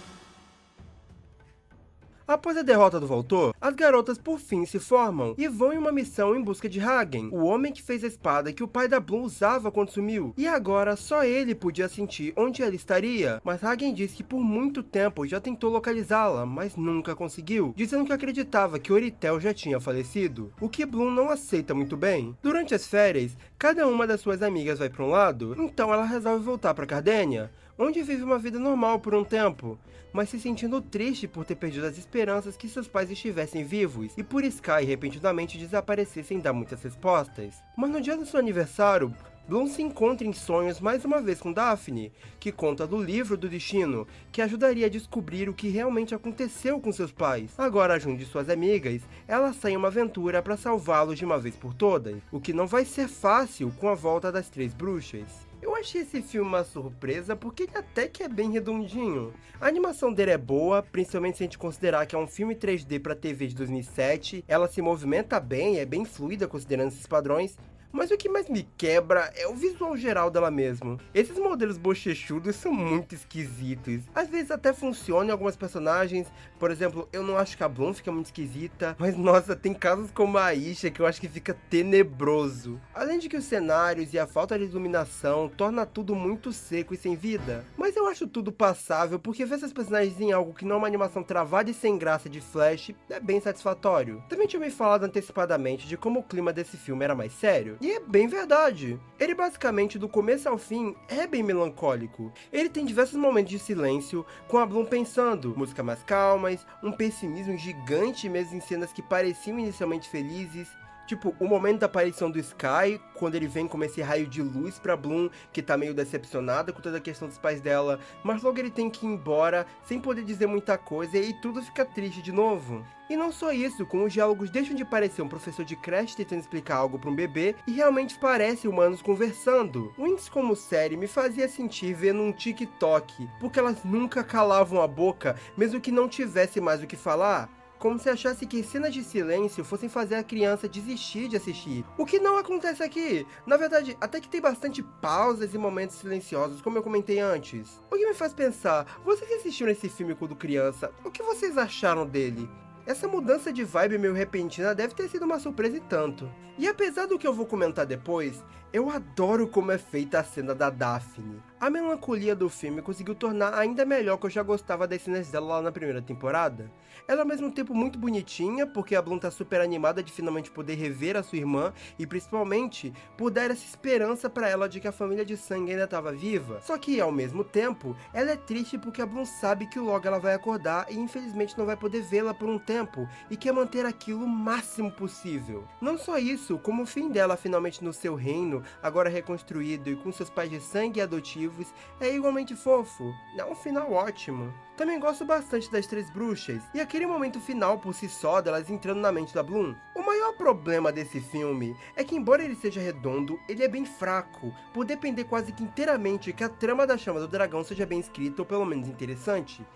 Após a derrota do Voltor, as garotas por fim se formam e vão em uma missão em busca de Hagen, o homem que fez a espada que o pai da Bloom usava quando sumiu. E agora só ele podia sentir onde ela estaria, mas Hagen disse que por muito tempo já tentou localizá-la, mas nunca conseguiu, dizendo que acreditava que Oritel já tinha falecido, o que Bloom não aceita muito bem. Durante as férias, cada uma das suas amigas vai para um lado, então ela resolve voltar para Cardênia, onde vive uma vida normal por um tempo, mas se sentindo triste por ter perdido as esperanças que seus pais estivessem vivos, e por Sky repentinamente desaparecer sem dar muitas respostas. Mas no dia do seu aniversário, Bloom se encontra em sonhos mais uma vez com Daphne, que conta do livro do destino, que ajudaria a descobrir o que realmente aconteceu com seus pais. Agora, junto de suas amigas, ela sai em uma aventura para salvá-los de uma vez por todas, o que não vai ser fácil com a volta das três bruxas. Eu achei esse filme uma surpresa porque ele até que é bem redondinho. A animação dele é boa, principalmente se a gente considerar que é um filme 3D para TV de 2007. Ela se movimenta bem, é bem fluida considerando esses padrões. Mas o que mais me quebra é o visual geral dela mesmo. Esses modelos bochechudos são muito esquisitos. Às vezes até funcionam em algumas personagens. Por exemplo, eu não acho que a Bloom fica muito esquisita. Mas nossa, tem casos como a Aisha que eu acho que fica tenebroso. Além de que os cenários e a falta de iluminação torna tudo muito seco e sem vida. Mas eu acho tudo passável porque ver essas personagens em algo que não é uma animação travada e sem graça de Flash é bem satisfatório. Também tinha me falado antecipadamente de como o clima desse filme era mais sério. E é bem verdade. Ele basicamente, do começo ao fim, é bem melancólico. Ele tem diversos momentos de silêncio, com a Bloom pensando, músicas mais calmas, um pessimismo gigante mesmo em cenas que pareciam inicialmente felizes, Tipo, o momento da aparição do Sky, quando ele vem como esse raio de luz pra Bloom, que tá meio decepcionada com toda a questão dos pais dela, mas logo ele tem que ir embora, sem poder dizer muita coisa, e tudo fica triste de novo. E não só isso, como os diálogos deixam de parecer um professor de creche tentando explicar algo pra um bebê, e realmente parecem humanos conversando. Winx como série me fazia sentir vendo um TikTok, porque elas nunca calavam a boca, mesmo que não tivesse mais o que falar. Como se achasse que cenas de silêncio fossem fazer a criança desistir de assistir. O que não acontece aqui. Na verdade, até que tem bastante pausas e momentos silenciosos, como eu comentei antes. O que me faz pensar, vocês assistiram esse filme quando criança, o que vocês acharam dele? Essa mudança de vibe meio repentina deve ter sido uma surpresa e tanto. E apesar do que eu vou comentar depois, eu adoro como é feita a cena da Daphne. A melancolia do filme conseguiu tornar ainda melhor que eu já gostava das cenas dela lá na primeira temporada. Ela é ao mesmo tempo muito bonitinha, porque a Bloom tá super animada de finalmente poder rever a sua irmã, e principalmente, por dar essa esperança pra ela de que a família de sangue ainda estava viva. Só que, ao mesmo tempo, ela é triste porque a Bloom sabe que logo ela vai acordar e infelizmente não vai poder vê-la por um tempo, e quer manter aquilo o máximo possível. Não só isso, como o fim dela finalmente no seu reino, agora reconstruído e com seus pais de sangue adotivos, é igualmente fofo. É um final ótimo. Também gosto bastante das três bruxas, e aquele momento final por si só delas entrando na mente da Bloom. O maior problema desse filme é que, embora ele seja redondo, ele é bem fraco, por depender quase que inteiramente que a trama da Chama do Dragão seja bem escrita ou pelo menos interessante.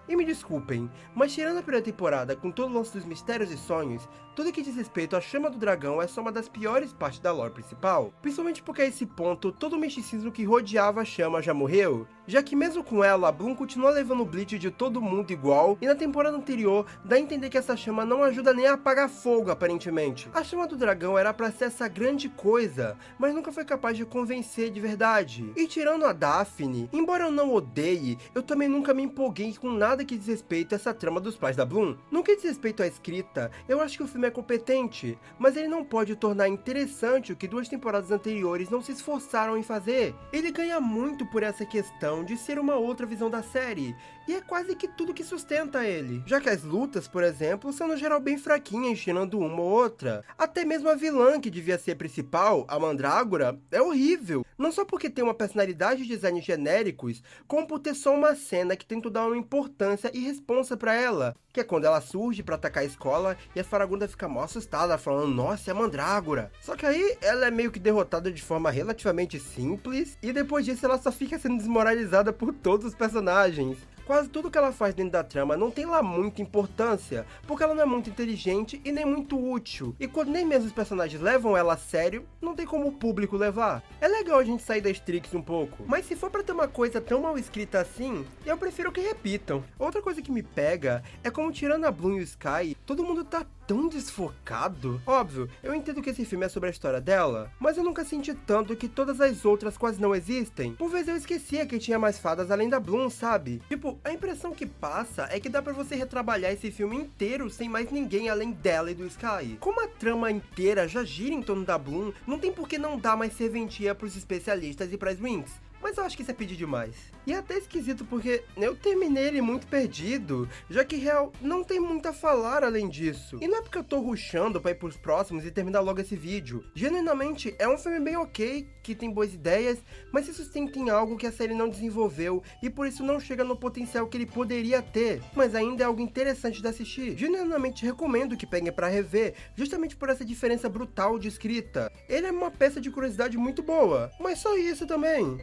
E me desculpem, mas tirando a primeira temporada com todo o lance dos mistérios e sonhos, tudo que diz respeito à Chama do Dragão é só uma das piores partes da lore principal. Principalmente porque a esse ponto, todo o misticismo que rodeava a Chama já morreu, já que mesmo com ela, a Bloom continua levando o Bleach de todo mundo igual, e na temporada anterior, dá a entender que essa chama não ajuda nem a apagar fogo, aparentemente. A Chama do Dragão era pra ser essa grande coisa, mas nunca foi capaz de convencer de verdade. E tirando a Daphne, embora eu não odeie, eu também nunca me empolguei com nada que diz respeito a essa trama dos pais da Bloom. No que diz respeito à escrita, eu acho que o filme é competente, mas ele não pode tornar interessante o que 2 temporadas anteriores não se esforçaram em fazer. Ele ganha muito por essa questão de ser uma outra visão da série, e é quase que tudo que sustenta ele. Já que as lutas, por exemplo, são no geral bem fraquinhas, tirando uma ou outra. Até mesmo a vilã, que devia ser principal, a Mandrágora, é horrível. Não só porque tem uma personalidade e design genéricos, como por ter só uma cena que tenta dar uma importância e responsa pra ela, que é quando ela surge pra atacar a escola e a Faragunda fica mó assustada, falando, nossa, é a Mandrágora. Só que aí ela é meio que derrotada de forma relativamente simples, e depois disso ela só fica sendo desmoralizada por todos os personagens. Quase tudo que ela faz dentro da trama não tem lá muita importância, porque ela não é muito inteligente e nem muito útil. E quando nem mesmo os personagens levam ela a sério, não tem como o público levar. É legal a gente sair das tricks um pouco, mas se for pra ter uma coisa tão mal escrita assim, eu prefiro que repitam. Outra coisa que me pega é como, tirando a Bloom e o Sky, todo mundo tá tão desfocado. Óbvio, eu entendo que esse filme é sobre a história dela, mas eu nunca senti tanto que todas as outras quase não existem. Por vezes eu esquecia que tinha mais fadas além da Bloom, sabe? Tipo, a impressão que passa é que dá pra você retrabalhar esse filme inteiro sem mais ninguém além dela e do Sky. Como a trama inteira já gira em torno da Bloom, não tem por que não dar mais serventia pros especialistas e pras Winx. Mas eu acho que isso é pedir demais. E é até esquisito porque eu terminei ele muito perdido, já que real não tem muito a falar além disso. E não é porque eu tô rushando pra ir pros próximos e terminar logo esse vídeo. Genuinamente, é um filme bem ok, que tem boas ideias, mas se sustenta em algo que a série não desenvolveu, e por isso não chega no potencial que ele poderia ter. Mas ainda é algo interessante de assistir. Genuinamente recomendo que peguem pra rever, justamente por essa diferença brutal de escrita. Ele é uma peça de curiosidade muito boa, mas só isso também.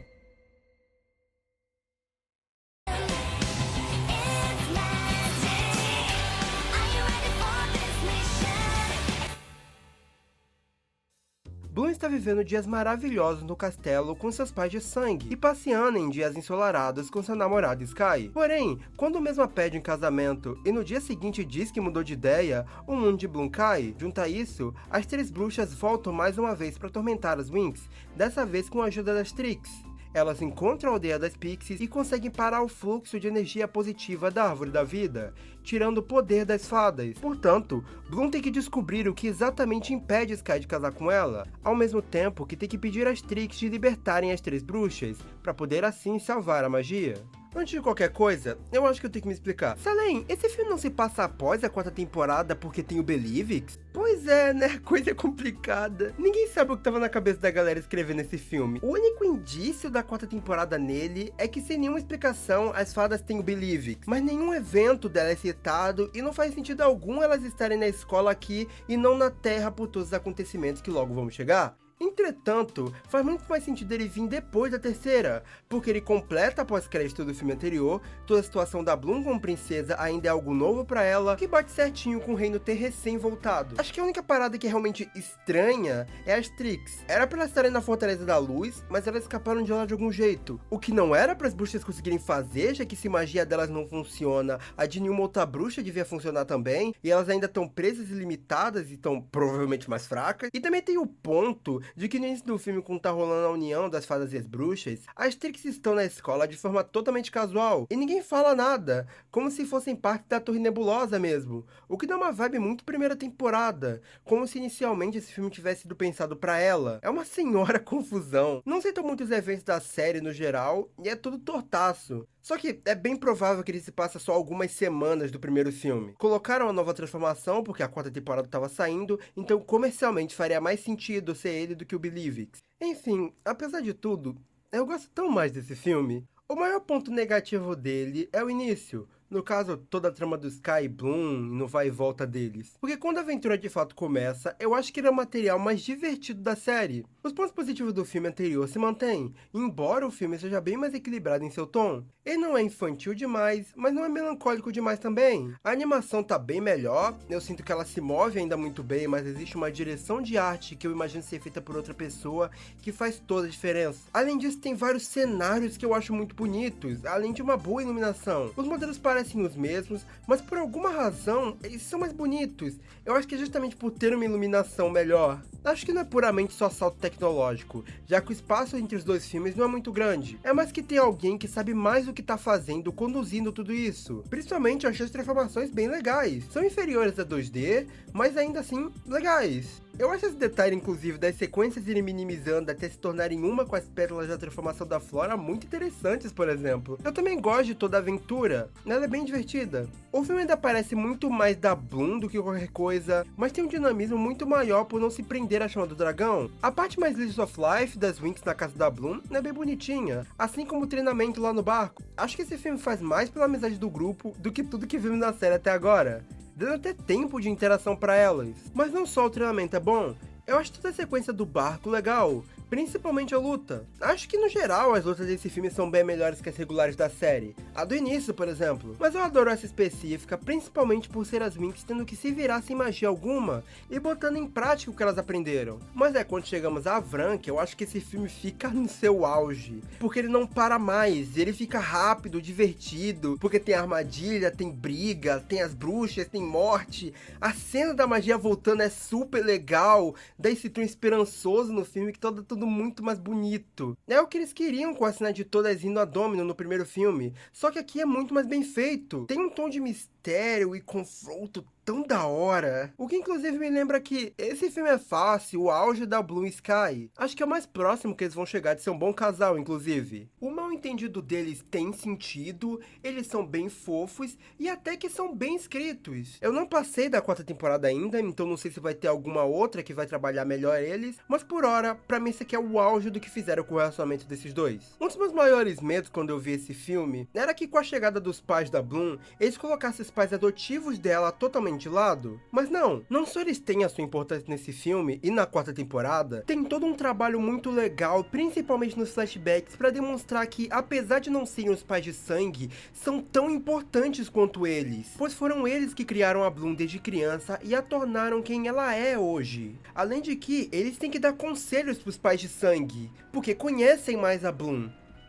Bloom está vivendo dias maravilhosos no castelo com seus pais de sangue e passeando em dias ensolarados com seu namorado Sky. Porém, quando o mesmo a pede em casamento e no dia seguinte diz que mudou de ideia, o mundo de Bloom cai. Junto a isso, as três bruxas voltam mais uma vez para atormentar as Winx, dessa vez com a ajuda das Trix. Elas encontram a aldeia das Pixies e conseguem parar o fluxo de energia positiva da Árvore da Vida, tirando o poder das fadas. Portanto, Bloom tem que descobrir o que exatamente impede Sky de casar com ela, ao mesmo tempo que tem que pedir às Trix de libertarem as três bruxas, para poder assim salvar a magia. Antes de qualquer coisa, eu acho que eu tenho que me explicar. Salem, esse filme não se passa após a 4ª temporada porque tem o Believix? Pois é, né? Coisa complicada. Ninguém sabe o que tava na cabeça da galera escrevendo esse filme. O único indício da 4ª temporada nele é que, sem nenhuma explicação, as fadas têm o Believix. Mas nenhum evento dela é citado e não faz sentido algum elas estarem na escola aqui e não na Terra por todos os acontecimentos que logo vão chegar. Entretanto, faz muito mais sentido ele vir depois da 3ª, porque ele completa a pós-crédito do filme anterior, toda a situação da Bloom como princesa ainda é algo novo pra ela, que bate certinho com o reino ter recém-voltado. Acho que a única parada que é realmente estranha é as Trix. Era pra elas estarem na Fortaleza da Luz, mas elas escaparam de lá de algum jeito. O que não era para as bruxas conseguirem fazer, já que se magia delas não funciona, a de nenhuma outra bruxa devia funcionar também, e elas ainda estão presas e limitadas e estão provavelmente mais fracas. E também tem o ponto de que no início do filme, quando tá rolando a união das fadas e as bruxas, as Trix estão na escola de forma totalmente casual, e ninguém fala nada, como se fossem parte da Torre Nebulosa mesmo, o que dá uma vibe muito primeira temporada, como se inicialmente esse filme tivesse sido pensado pra ela. É uma senhora confusão. Não citam muitos eventos da série no geral, e é tudo tortaço. Só que é bem provável que ele se passa só algumas semanas do primeiro filme. Colocaram a nova transformação porque a 4ª temporada estava saindo, então comercialmente faria mais sentido ser ele do que o Believix. Enfim, apesar de tudo, eu gosto tão mais desse filme. O maior ponto negativo dele é o início. No caso, toda a trama do Sky e Bloom, no vai e volta deles. Porque quando a aventura de fato começa, eu acho que ele é o material mais divertido da série. Os pontos positivos do filme anterior se mantêm, embora o filme seja bem mais equilibrado em seu tom. Ele não é infantil demais, mas não é melancólico demais também. A animação tá bem melhor, eu sinto que ela se move ainda muito bem, mas existe uma direção de arte que eu imagino ser feita por outra pessoa que faz toda a diferença. Além disso, tem vários cenários que eu acho muito bonitos, além de uma boa iluminação. Os modelos parecem os mesmos, mas por alguma razão eles são mais bonitos. Eu acho que é justamente por ter uma iluminação melhor. Acho que não é puramente só salto tecnológico, já que o espaço entre os dois filmes não é muito grande. É mais que tem alguém que sabe mais o que tá fazendo, conduzindo tudo isso. Principalmente eu achei as transformações bem legais. São inferiores a 2D, mas ainda assim legais. Eu acho esse detalhe, inclusive, das sequências irem minimizando até se tornarem uma com as pérolas da transformação da Flora muito interessantes, por exemplo. Eu também gosto de toda a aventura, ela é bem divertida. O filme ainda parece muito mais da Bloom do que qualquer coisa, mas tem um dinamismo muito maior por não se prender à chama do dragão. A parte mais Leaves of Life das Winx na casa da Bloom é bem bonitinha, assim como o treinamento lá no barco. Acho que esse filme faz mais pela amizade do grupo do que tudo que vimos na série até agora, dando até tempo de interação para elas. Mas não só o treinamento é bom, eu acho toda a sequência do barco legal, principalmente a luta. Acho que no geral as lutas desse filme são bem melhores que as regulares da série, a do início, por exemplo. Mas eu adoro essa específica, principalmente por ser as Winx tendo que se virar sem magia alguma e botando em prática o que elas aprenderam. Mas quando chegamos a Avran, que eu acho que esse filme fica no seu auge, porque ele não para mais, ele fica rápido, divertido, porque tem armadilha, tem briga, tem as bruxas, tem morte, a cena da magia voltando é super legal, dá esse tom esperançoso no filme que tudo muito mais bonito. É o que eles queriam com a cena de todas indo a Domino no primeiro filme, só que aqui é muito mais bem feito. Tem um tom de mistério e confronto tão da hora. O que inclusive me lembra que esse filme é fácil, o auge da Bloom e Sky. Acho que é o mais próximo que eles vão chegar de ser um bom casal, inclusive. O mal entendido deles tem sentido, eles são bem fofos e até que são bem escritos. Eu não passei da 4ª temporada ainda, então não sei se vai ter alguma outra que vai trabalhar melhor eles, mas por hora, pra mim esse aqui é o auge do que fizeram com o relacionamento desses dois. Um dos meus maiores medos quando eu vi esse filme era que com a chegada dos pais da Bloom, eles colocassem os pais adotivos dela totalmente de lado. Mas não só eles têm a sua importância nesse filme e na 4ª temporada, tem todo um trabalho muito legal, principalmente nos flashbacks, pra demonstrar que, apesar de não serem os pais de sangue, são tão importantes quanto eles, pois foram eles que criaram a Bloom desde criança e a tornaram quem ela é hoje. Além de que, eles têm que dar conselhos pros pais de sangue, porque conhecem mais a Bloom.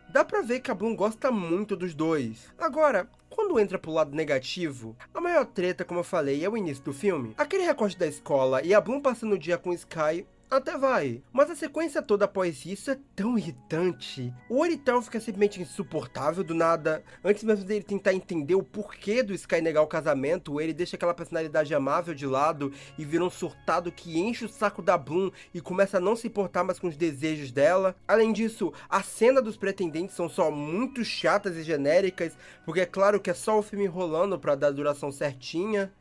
Dá pra ver que a Bloom gosta muito dos dois. Agora, quando entra pro lado negativo, a maior treta, como eu falei, é o início do filme. Aquele recorte da escola e a Bloom passando o dia com o Sky Até vai, mas a sequência toda após isso é tão irritante. O Oritão fica simplesmente insuportável do nada. Antes mesmo dele tentar entender o porquê do Sky negar o casamento, ele deixa aquela personalidade amável de lado e vira um surtado que enche o saco da Bloom e começa a não se importar mais com os desejos dela. Além disso, a cena dos pretendentes são só muito chatas e genéricas, porque é claro que é só o filme rolando pra dar a duração certinha,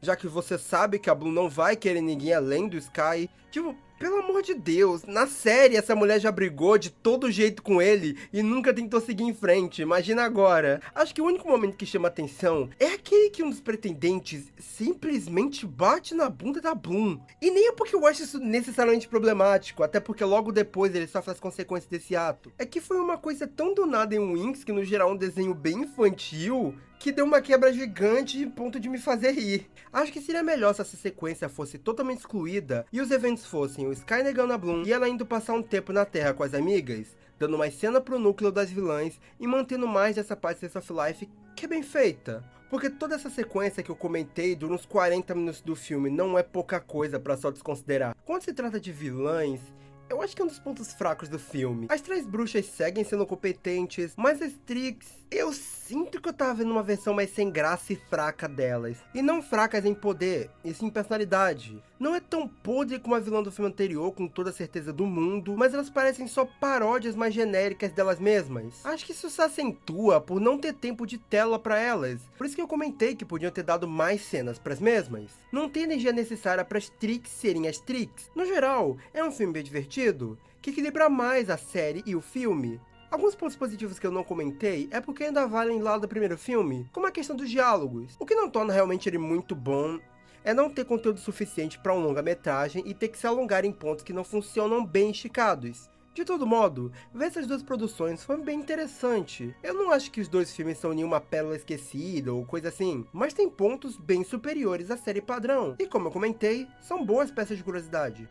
já que você sabe que a Bloom não vai querer ninguém além do Sky. Tipo, pelo amor de Deus, na série essa mulher já brigou de todo jeito com ele e nunca tentou seguir em frente, imagina agora. Acho que o único momento que chama atenção é aquele que um dos pretendentes simplesmente bate na bunda da Bloom. E nem é porque eu acho isso necessariamente problemático, até porque logo depois ele sofre as consequências desse ato. É que foi uma coisa tão do nada em Winx, que no geral é um desenho bem infantil, que deu uma quebra gigante a ponto de me fazer rir. Acho que seria melhor se essa sequência fosse totalmente excluída e os eventos fossem o Sky negando a Bloom e ela indo passar um tempo na Terra com as amigas, dando mais cena pro núcleo das vilãs e mantendo mais dessa parte de Slice of Life que é bem feita. Porque toda essa sequência que eu comentei dura uns 40 minutos do filme, não é pouca coisa pra só desconsiderar. Quando se trata de vilãs, eu acho que é um dos pontos fracos do filme. As três bruxas seguem sendo competentes, mas as Trix, eu sinto que eu tava vendo uma versão mais sem graça e fraca delas. E não fracas em poder, e sim em personalidade. Não é tão podre como a vilã do filme anterior, com toda a certeza do mundo, mas elas parecem só paródias mais genéricas delas mesmas. Acho que isso se acentua por não ter tempo de tela pra elas. Por isso que eu comentei que podiam ter dado mais cenas pras mesmas. Não tem energia necessária pras Trix serem as Trix. No geral, é um filme bem divertido, que equilibra mais a série e o filme. Alguns pontos positivos que eu não comentei é porque ainda valem lá do primeiro filme, como a questão dos diálogos. O que não torna realmente ele muito bom é não ter conteúdo suficiente para um longa-metragem e ter que se alongar em pontos que não funcionam bem esticados. De todo modo, ver essas duas produções foi bem interessante. Eu não acho que os dois filmes são nenhuma pérola esquecida ou coisa assim, mas tem pontos bem superiores à série padrão. E como eu comentei, são boas peças de curiosidade.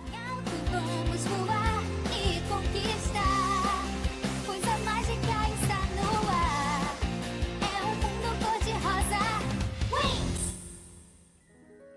Vamos voar e conquistar. Coisa mágica está no ar. É um mundo cor-de-rosa. Winx!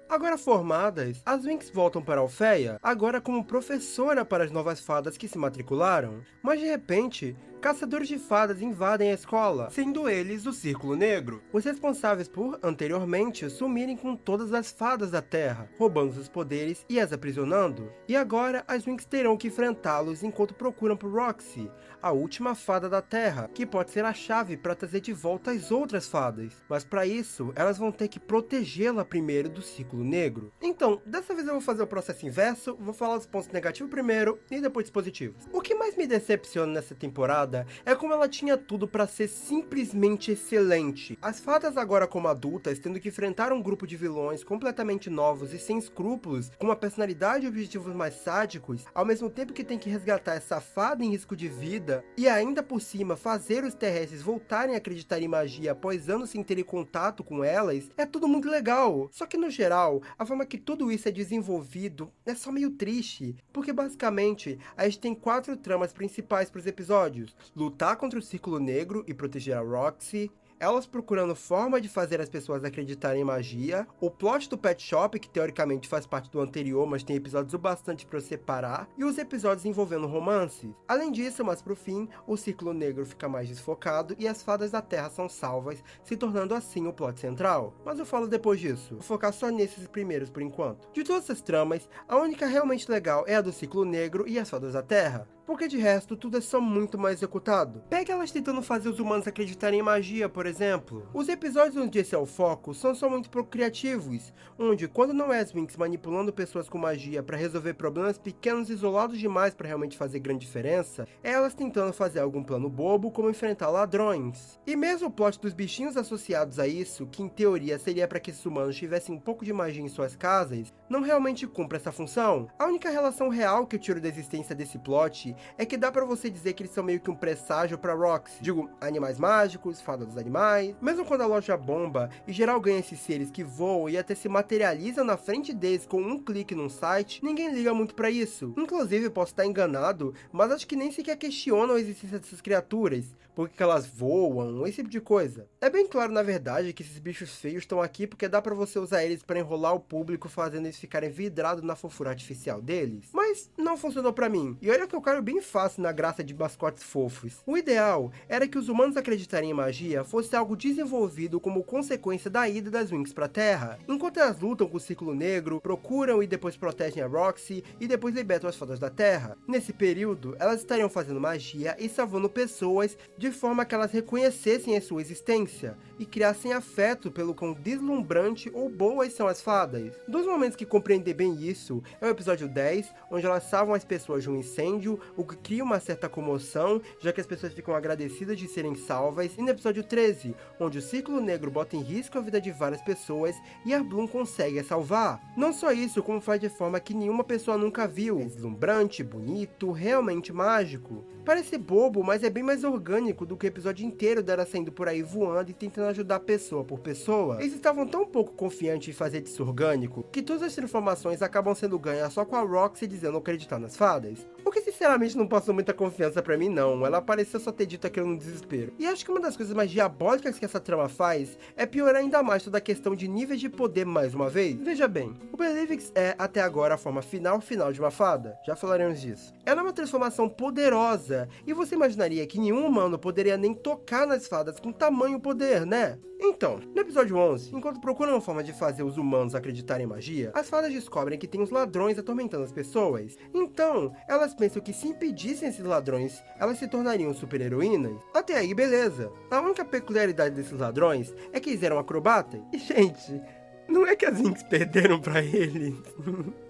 Agora formadas, as Winx voltam para Alfeia, agora como professora para as novas fadas que se matricularam. Mas de repente, caçadores de fadas invadem a escola, sendo eles o Círculo Negro, os responsáveis por, anteriormente, sumirem com todas as fadas da Terra, roubando seus poderes e as aprisionando. E agora, as Winx terão que enfrentá-los enquanto procuram por Roxy, a última fada da Terra, que pode ser a chave para trazer de volta as outras fadas. Mas para isso, elas vão ter que protegê-la primeiro do Círculo Negro. Então, dessa vez eu vou fazer o processo inverso, vou falar dos pontos negativos primeiro e depois dos positivos. O que mais me decepciona nessa temporada é como ela tinha tudo para ser simplesmente excelente. As fadas agora como adultas, tendo que enfrentar um grupo de vilões completamente novos e sem escrúpulos, com uma personalidade e objetivos mais sádicos, ao mesmo tempo que tem que resgatar essa fada em risco de vida, e ainda por cima fazer os terrestres voltarem a acreditar em magia após anos sem terem contato com elas, é tudo muito legal. Só que no geral, a forma que tudo isso é desenvolvido é só meio triste, porque basicamente a gente tem 4 tramas principais para os episódios: lutar contra o Círculo Negro e proteger a Roxy, elas procurando forma de fazer as pessoas acreditarem em magia, o plot do Pet Shop, que teoricamente faz parte do anterior, mas tem episódios o bastante para eu separar, e os episódios envolvendo romances. Além disso, mas pro fim, o Círculo Negro fica mais desfocado e as fadas da Terra são salvas, se tornando assim o plot central. Mas eu falo depois disso, vou focar só nesses primeiros por enquanto. De todas essas tramas, a única realmente legal é a do Círculo Negro e as fadas da Terra, porque de resto tudo é só muito mal executado. Pega elas tentando fazer os humanos acreditarem em magia, por exemplo. Os episódios onde esse é o foco são só muito pouco criativos, onde quando não é as Winx manipulando pessoas com magia para resolver problemas pequenos e isolados demais para realmente fazer grande diferença, é elas tentando fazer algum plano bobo como enfrentar ladrões. E mesmo o plot dos bichinhos associados a isso, que em teoria seria para que esses humanos tivessem um pouco de magia em suas casas, não realmente cumpre essa função. A única relação real que eu tiro da existência desse plot é que dá pra você dizer que eles são meio que um presságio pra Roxy. Digo, animais mágicos, fada dos animais. Mesmo quando a loja bomba e geral ganha esses seres que voam e até se materializam na frente deles com um clique num site, ninguém liga muito pra isso. Inclusive, eu posso estar enganado, mas acho que nem sequer questionam a existência dessas criaturas, porque elas voam, esse tipo de coisa. É bem claro, na verdade, que esses bichos feios estão aqui porque dá pra você usar eles pra enrolar o público fazendo esse ficarem vidrados na fofura artificial deles. Mas não funcionou pra mim. E olha que eu caio bem fácil na graça de mascotes fofos. O ideal era que os humanos acreditarem em magia fosse algo desenvolvido como consequência da ida das Winx pra Terra. Enquanto elas lutam com o Círculo Negro, procuram e depois protegem a Roxy e depois libertam as fadas da Terra. Nesse período, elas estariam fazendo magia e salvando pessoas de forma que elas reconhecessem a sua existência e criassem afeto pelo quão deslumbrante ou boas são as fadas. Dos momentos que compreender bem isso é o episódio 10, onde elas salvam as pessoas de um incêndio, o que cria uma certa comoção, já que as pessoas ficam agradecidas de serem salvas, e no episódio 13, onde o Círculo Negro bota em risco a vida de várias pessoas e a Bloom consegue a salvar. Não só isso, como faz de forma que nenhuma pessoa nunca viu. É deslumbrante, bonito, realmente mágico. Parece bobo, mas é bem mais orgânico do que o episódio inteiro dela saindo por aí voando e tentando ajudar pessoa por pessoa. Eles estavam tão pouco confiantes em fazer disso orgânico, que todas as transformações acabam sendo ganhas só com a Roxy dizendo acreditar nas fadas. O que sinceramente não passou muita confiança pra mim não, ela pareceu só ter dito aquilo no desespero. E acho que uma das coisas mais diabólicas que essa trama faz é piorar ainda mais toda a questão de níveis de poder mais uma vez. Veja bem, o Belivix é, até agora, a forma final de uma fada, já falaremos disso. Ela é uma transformação poderosa, e você imaginaria que nenhum humano poderia nem tocar nas fadas com tamanho poder, né? Então, no episódio 11, enquanto procuram uma forma de fazer os humanos acreditarem em magia, as fadas descobrem que tem os ladrões atormentando as pessoas. Então, elas pensam que se impedissem esses ladrões, elas se tornariam super-heroínas. Até aí, beleza. A única peculiaridade desses ladrões é que eles eram acrobatas. E, gente, não é que as Winx perderam pra eles.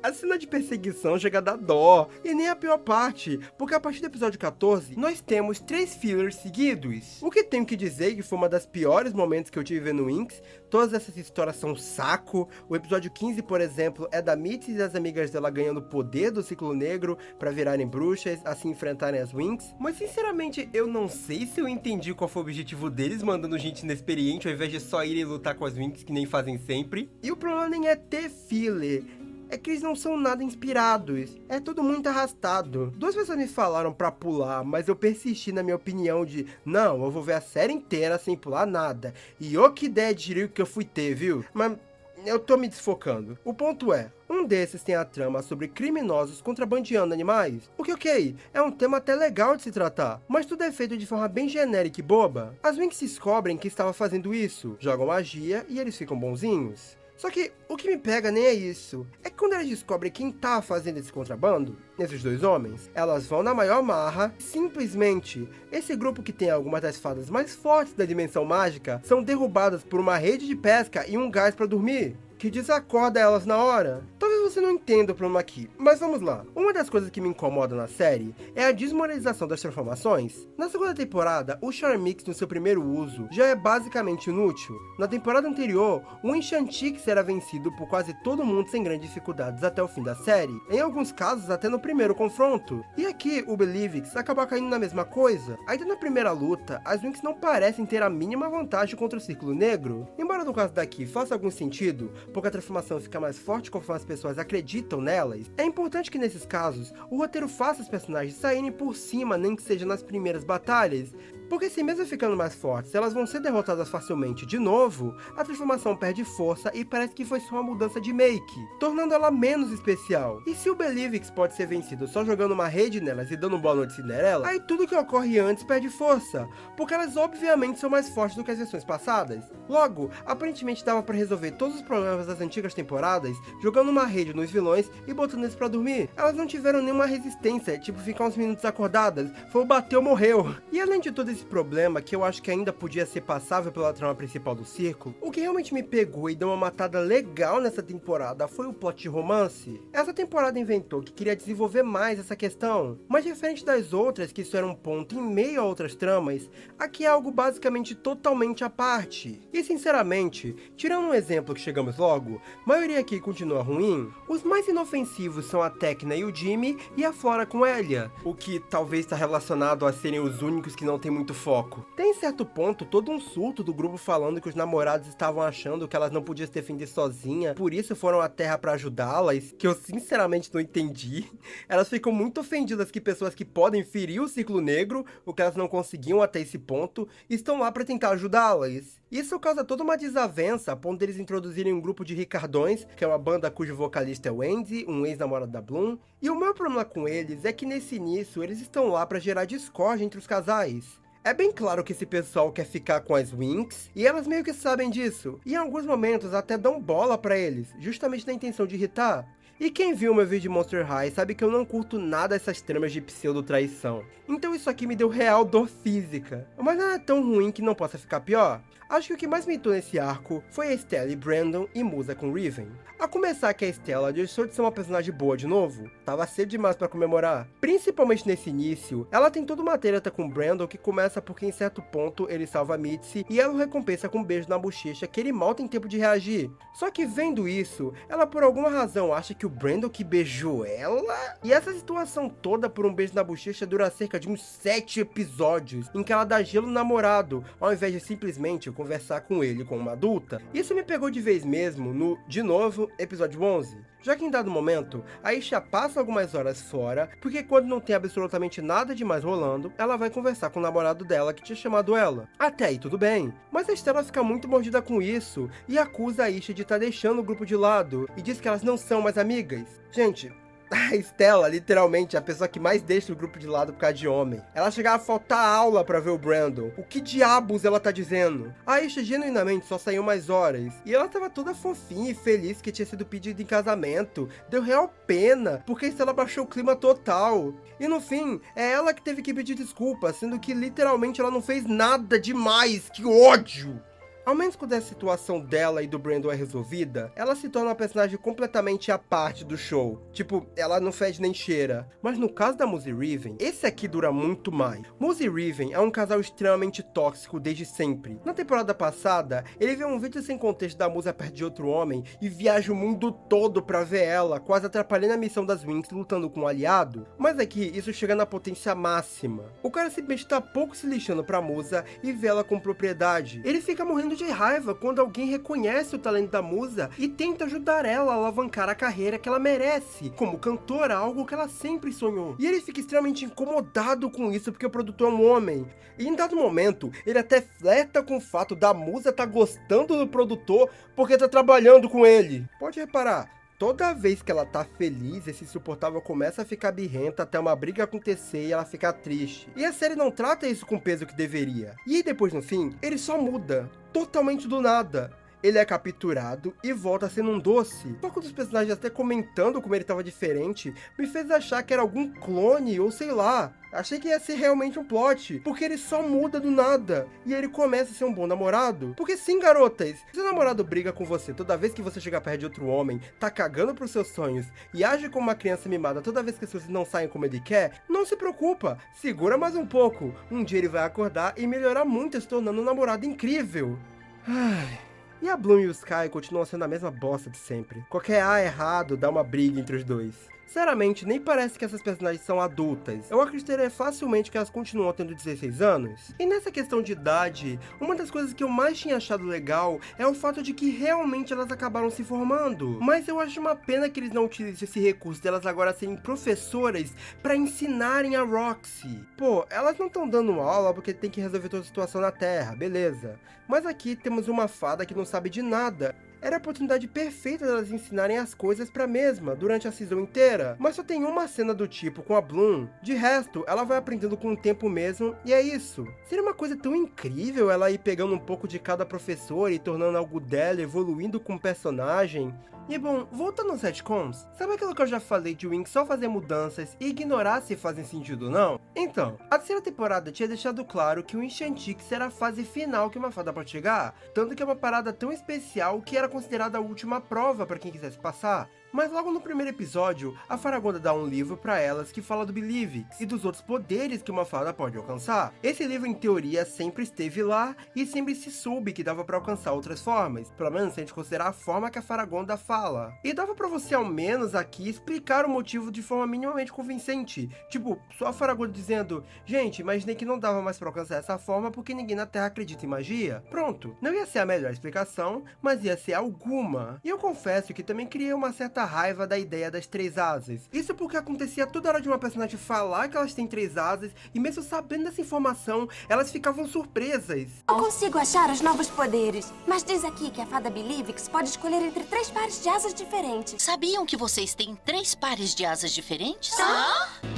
A cena de perseguição chega a dar dó. E nem a pior parte, porque a partir do episódio 14, nós temos 3 fillers seguidos. O que tenho que dizer que foi uma das piores momentos que eu tive vendo Winx. Todas essas histórias são um saco. O episódio 15, por exemplo, é da Mitzi e as amigas dela ganhando poder do Círculo Negro pra virarem bruxas, assim enfrentarem as Winx. Mas sinceramente, eu não sei se eu entendi qual foi o objetivo deles mandando gente inexperiente ao invés de só irem lutar com as Winx que nem fazem sempre. E o problema nem é ter filler, é que eles não são nada inspirados, é tudo muito arrastado. 2 pessoas me falaram pra pular, mas eu persisti na minha opinião de não, eu vou ver a série inteira sem pular nada. E ô que ideia de jirico que eu fui ter, viu? Mas eu tô me desfocando. O ponto é, um desses tem a trama sobre criminosos contrabandeando animais. O que, ok, é um tema até legal de se tratar, mas tudo é feito de forma bem genérica e boba. As Winx descobrem que estava fazendo isso, jogam magia e eles ficam bonzinhos. Só que o que me pega nem é isso, é que quando elas descobrem quem tá fazendo esse contrabando, esses 2 homens, elas vão na maior marra, simplesmente, esse grupo que tem algumas das fadas mais fortes da dimensão mágica, são derrubadas por uma rede de pesca e um gás pra dormir, que desacorda elas na hora. Talvez você não entenda o problema aqui, mas vamos lá. Uma das coisas que me incomoda na série é a desmoralização das transformações. Na segunda temporada, o Charmix no seu primeiro uso já é basicamente inútil. Na temporada anterior, o Enchantix era vencido por quase todo mundo sem grandes dificuldades até o fim da série, em alguns casos até no primeiro confronto. E aqui, o Belivix acaba caindo na mesma coisa. Ainda na primeira luta, as Winx não parecem ter a mínima vantagem contra o Círculo Negro. Embora no caso daqui faça algum sentido, porque a transformação fica mais forte conforme as pessoas acreditam nelas, é importante que nesses casos, o roteiro faça os personagens saírem por cima, nem que seja nas primeiras batalhas, porque se mesmo ficando mais fortes, elas vão ser derrotadas facilmente de novo, a transformação perde força e parece que foi só uma mudança de make, tornando ela menos especial. E se o Belivix pode ser vencido só jogando uma rede nelas e dando um boa noite Cinderela, aí tudo que ocorre antes perde força, porque elas obviamente são mais fortes do que as versões passadas. Logo, aparentemente dava pra resolver todos os problemas das antigas temporadas jogando uma rede nos vilões e botando eles pra dormir. Elas não tiveram nenhuma resistência, tipo ficar uns minutos acordadas, foi o bateu, morreu. E além de todo esse problema, que eu acho que ainda podia ser passável pela trama principal do Círculo, o que realmente me pegou e deu uma matada legal nessa temporada foi o plot de romance. Essa temporada inventou que queria desenvolver mais essa questão, mas diferente das outras, que isso era um ponto em meio a outras tramas, aqui é algo basicamente totalmente à parte. E sinceramente, tirando um exemplo que chegamos logo, a maioria aqui continua ruim. Os mais inofensivos são a Tecna e o Jimmy, e a Flora com Elia, o que talvez está relacionado a serem os únicos que não tem muito muito foco. Tem certo ponto todo um surto do grupo falando que os namorados estavam achando que elas não podiam se defender sozinha, por isso foram à Terra pra ajudá-las, que eu sinceramente não entendi. Elas ficam muito ofendidas que pessoas que podem ferir o ciclo negro, o que elas não conseguiam até esse ponto, estão lá pra tentar ajudá-las. Isso causa toda uma desavença, a ponto deles introduzirem um grupo de Ricardões, que é uma banda cujo vocalista é o Andy, um ex-namorado da Bloom. E o meu problema com eles é que nesse início eles estão lá pra gerar discórdia entre os casais. É bem claro que esse pessoal quer ficar com as Winx, e elas meio que sabem disso. E em alguns momentos até dão bola pra eles, justamente na intenção de irritar. E quem viu meu vídeo de Monster High sabe que eu não curto nada essas tramas de pseudo-traição. Então isso aqui me deu real dor física. Mas não é tão ruim que não possa ficar pior. Acho que o que mais me irritou nesse arco foi a Stella e Brandon e Musa com Riven. A começar que a Stella deixou de ser uma personagem boa de novo, tava cedo demais pra comemorar. Principalmente nesse início, ela tem toda uma treta com Brandon que começa porque em certo ponto ele salva Mitzi e ela o recompensa com um beijo na bochecha que ele mal tem tempo de reagir. Só que vendo isso, ela por alguma razão acha que o Brandon que beijou ela? E essa situação toda por um beijo na bochecha dura cerca de uns 7 episódios, em que ela dá gelo no namorado, ao invés de simplesmente conversar com ele como uma adulta. Isso me pegou de vez mesmo no, de novo, episódio 11. Já que em dado momento, a Isha passa algumas horas fora, porque quando não tem absolutamente nada demais rolando, ela vai conversar com o namorado dela que tinha chamado ela. Até aí tudo bem, mas a Stella fica muito mordida com isso, e acusa a Isha de estar deixando o grupo de lado, e diz que elas não são mais amigas. Gente, a Stella, literalmente, é a pessoa que mais deixa o grupo de lado por causa de homem. Ela chegava a faltar aula pra ver o Brandon. O que diabos ela tá dizendo? A Isha genuinamente só saiu mais horas. E ela tava toda fofinha e feliz que tinha sido pedido em casamento. Deu real pena, porque a Stella baixou o clima total. E no fim, é ela que teve que pedir desculpa, sendo que literalmente ela não fez nada demais. Que ódio! Ao menos quando a situação dela e do Brandon é resolvida, ela se torna uma personagem completamente à parte do show. Tipo, ela não fede nem cheira. Mas no caso da Musa e Riven, esse aqui dura muito mais. Musa e Riven é um casal extremamente tóxico desde sempre. Na temporada passada, ele vê um vídeo sem contexto da Musa perto de outro homem e viaja o mundo todo pra ver ela, quase atrapalhando a missão das Winx lutando com um aliado. Mas aqui, isso chega na potência máxima. O cara simplesmente tá pouco se lixando pra Musa e vê ela com propriedade. Ele fica morrendo de raiva quando alguém reconhece o talento da Musa e tenta ajudar ela a alavancar a carreira que ela merece, como cantora, algo que ela sempre sonhou. E ele fica extremamente incomodado com isso porque o produtor é um homem. E em dado momento, ele até flerta com o fato da Musa tá gostando do produtor porque tá trabalhando com ele. Pode reparar, toda vez que ela tá feliz, esse insuportável começa a ficar birrenta até uma briga acontecer e ela ficar triste. E a série não trata isso com o peso que deveria. E aí depois no fim, ele só muda, totalmente do nada. Ele é capturado e volta sendo um doce. Só que os personagens até comentando como ele tava diferente, me fez achar que era algum clone ou sei lá. Achei que ia ser realmente um plot, porque ele só muda do nada. E ele começa a ser um bom namorado. Porque sim, garotas, se seu namorado briga com você toda vez que você chega perto de outro homem, tá cagando pros seus sonhos e age como uma criança mimada toda vez que as coisas não saem como ele quer, não se preocupa, segura mais um pouco. Um dia ele vai acordar e melhorar muito, se tornando um namorado incrível. Ai... E a Bloom e o Sky continuam sendo a mesma bosta de sempre. Qualquer A errado dá uma briga entre os dois. Sinceramente, nem parece que essas personagens são adultas. Eu acreditaria facilmente que elas continuam tendo 16 anos. E nessa questão de idade, uma das coisas que eu mais tinha achado legal é o fato de que realmente elas acabaram se formando. Mas eu acho uma pena que eles não utilizem esse recurso delas agora serem professoras pra ensinarem a Roxy. Pô, elas não estão dando aula porque tem que resolver toda a situação na Terra, beleza. Mas aqui temos uma fada que não sabe de nada. Era a oportunidade perfeita delas ensinarem as coisas pra mesma durante a season inteira. Mas só tem uma cena do tipo com a Bloom. De resto, ela vai aprendendo com o tempo mesmo e é isso. Seria uma coisa tão incrível ela ir pegando um pouco de cada professor e tornando algo dela, evoluindo com o personagem. E bom, voltando aos retcons, sabe aquilo que eu já falei de Winx só fazer mudanças e ignorar se fazem sentido ou não? Então, a terceira temporada tinha deixado claro que o Enchantix era a fase final que uma fada pode chegar, tanto que é uma parada tão especial que era considerada a última prova para quem quisesse passar. Mas logo no primeiro episódio, a Faragonda dá um livro pra elas que fala do Believix e dos outros poderes que uma fada pode alcançar. Esse livro, em teoria, sempre esteve lá e sempre se soube que dava pra alcançar outras formas, pelo menos se a gente considerar a forma que a Faragonda fala. E dava pra você, ao menos aqui, explicar o motivo de forma minimamente convincente. Tipo, só a Faragonda dizendo: gente, imaginei que não dava mais pra alcançar essa forma porque ninguém na Terra acredita em magia. Pronto. Não ia ser a melhor explicação, mas ia ser alguma. E eu confesso que também criei uma certa raiva da ideia das 3 asas. Isso porque acontecia toda hora de uma personagem falar que elas têm 3 asas, e mesmo sabendo dessa informação, elas ficavam surpresas. Eu consigo achar os novos poderes, mas diz aqui que a fada Believix pode escolher entre 3 pares de asas diferentes. Sabiam que vocês têm 3 pares de asas diferentes?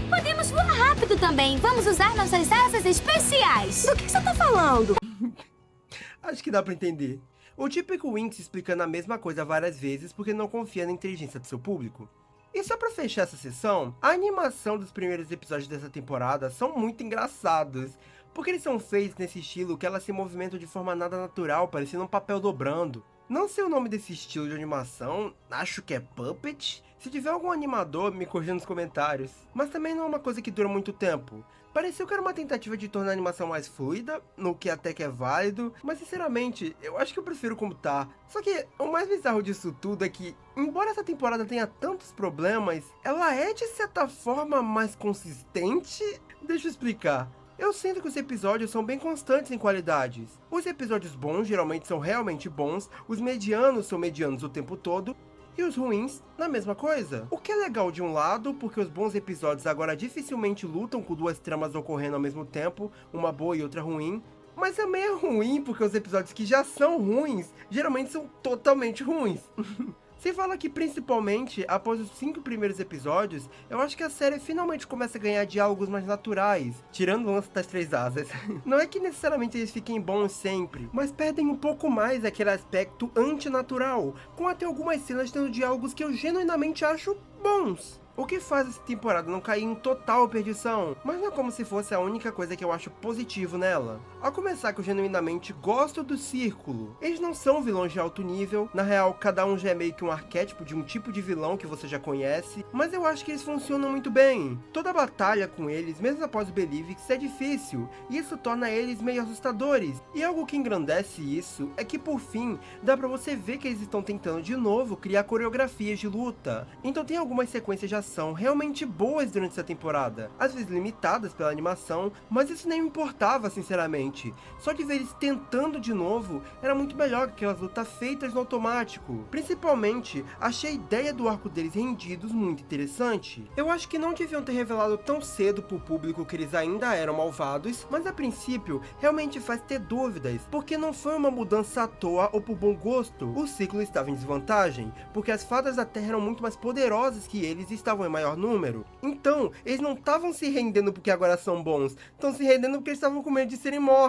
Podemos voar rápido também. Vamos usar nossas asas especiais. Do que você tá falando? Acho que dá pra entender. O típico Winx explicando a mesma coisa várias vezes porque não confia na inteligência do seu público. E só pra fechar essa sessão, a animação dos primeiros episódios dessa temporada são muito engraçados, porque eles são feitos nesse estilo que elas se movimentam de forma nada natural, parecendo um papel dobrando. Não sei o nome desse estilo de animação, acho que é Puppet. Se tiver algum animador, me corrija nos comentários. Mas também não é uma coisa que dura muito tempo. Pareceu que era uma tentativa de tornar a animação mais fluida, no que até que é válido, mas sinceramente, eu acho que eu prefiro como tá. Só que o mais bizarro disso tudo é que, embora essa temporada tenha tantos problemas, ela é de certa forma mais consistente? Deixa eu explicar. Eu sinto que os episódios são bem constantes em qualidades. Os episódios bons geralmente são realmente bons, os medianos são medianos o tempo todo, e os ruins, na mesma coisa. O que é legal de um lado, porque os bons episódios agora dificilmente lutam com 2 tramas ocorrendo ao mesmo tempo, uma boa e outra ruim, mas também é ruim porque os episódios que já são ruins, geralmente são totalmente ruins. Sem falar que, principalmente, após os 5 primeiros episódios, eu acho que a série finalmente começa a ganhar diálogos mais naturais, tirando o lance das 3 asas. Não é que necessariamente eles fiquem bons sempre, mas perdem um pouco mais aquele aspecto antinatural, com até algumas cenas tendo diálogos que eu genuinamente acho bons. O que faz essa temporada não cair em total perdição, mas não é como se fosse a única coisa que eu acho positivo nela. A começar que eu genuinamente gosto do Círculo. Eles não são vilões de alto nível, na real cada um já é meio que um arquétipo de um tipo de vilão que você já conhece, mas eu acho que eles funcionam muito bem. Toda a batalha com eles, mesmo após o Believix, é difícil, e isso torna eles meio assustadores. E algo que engrandece isso é que por fim, dá pra você ver que eles estão tentando de novo criar coreografias de luta. Então tem algumas sequências de ação realmente boas durante essa temporada, às vezes limitadas pela animação, mas isso nem me importava sinceramente. Só de ver eles tentando de novo era muito melhor que aquelas lutas feitas no automático. Principalmente, achei a ideia do arco deles rendidos muito interessante. Eu acho que não deviam ter revelado tão cedo pro público que eles ainda eram malvados, mas a princípio realmente faz ter dúvidas, porque não foi uma mudança à toa ou por bom gosto. O ciclo estava em desvantagem, porque as fadas da Terra eram muito mais poderosas que eles e estavam em maior número. Então, eles não estavam se rendendo porque agora são bons, estão se rendendo porque eles estavam com medo de serem mortos.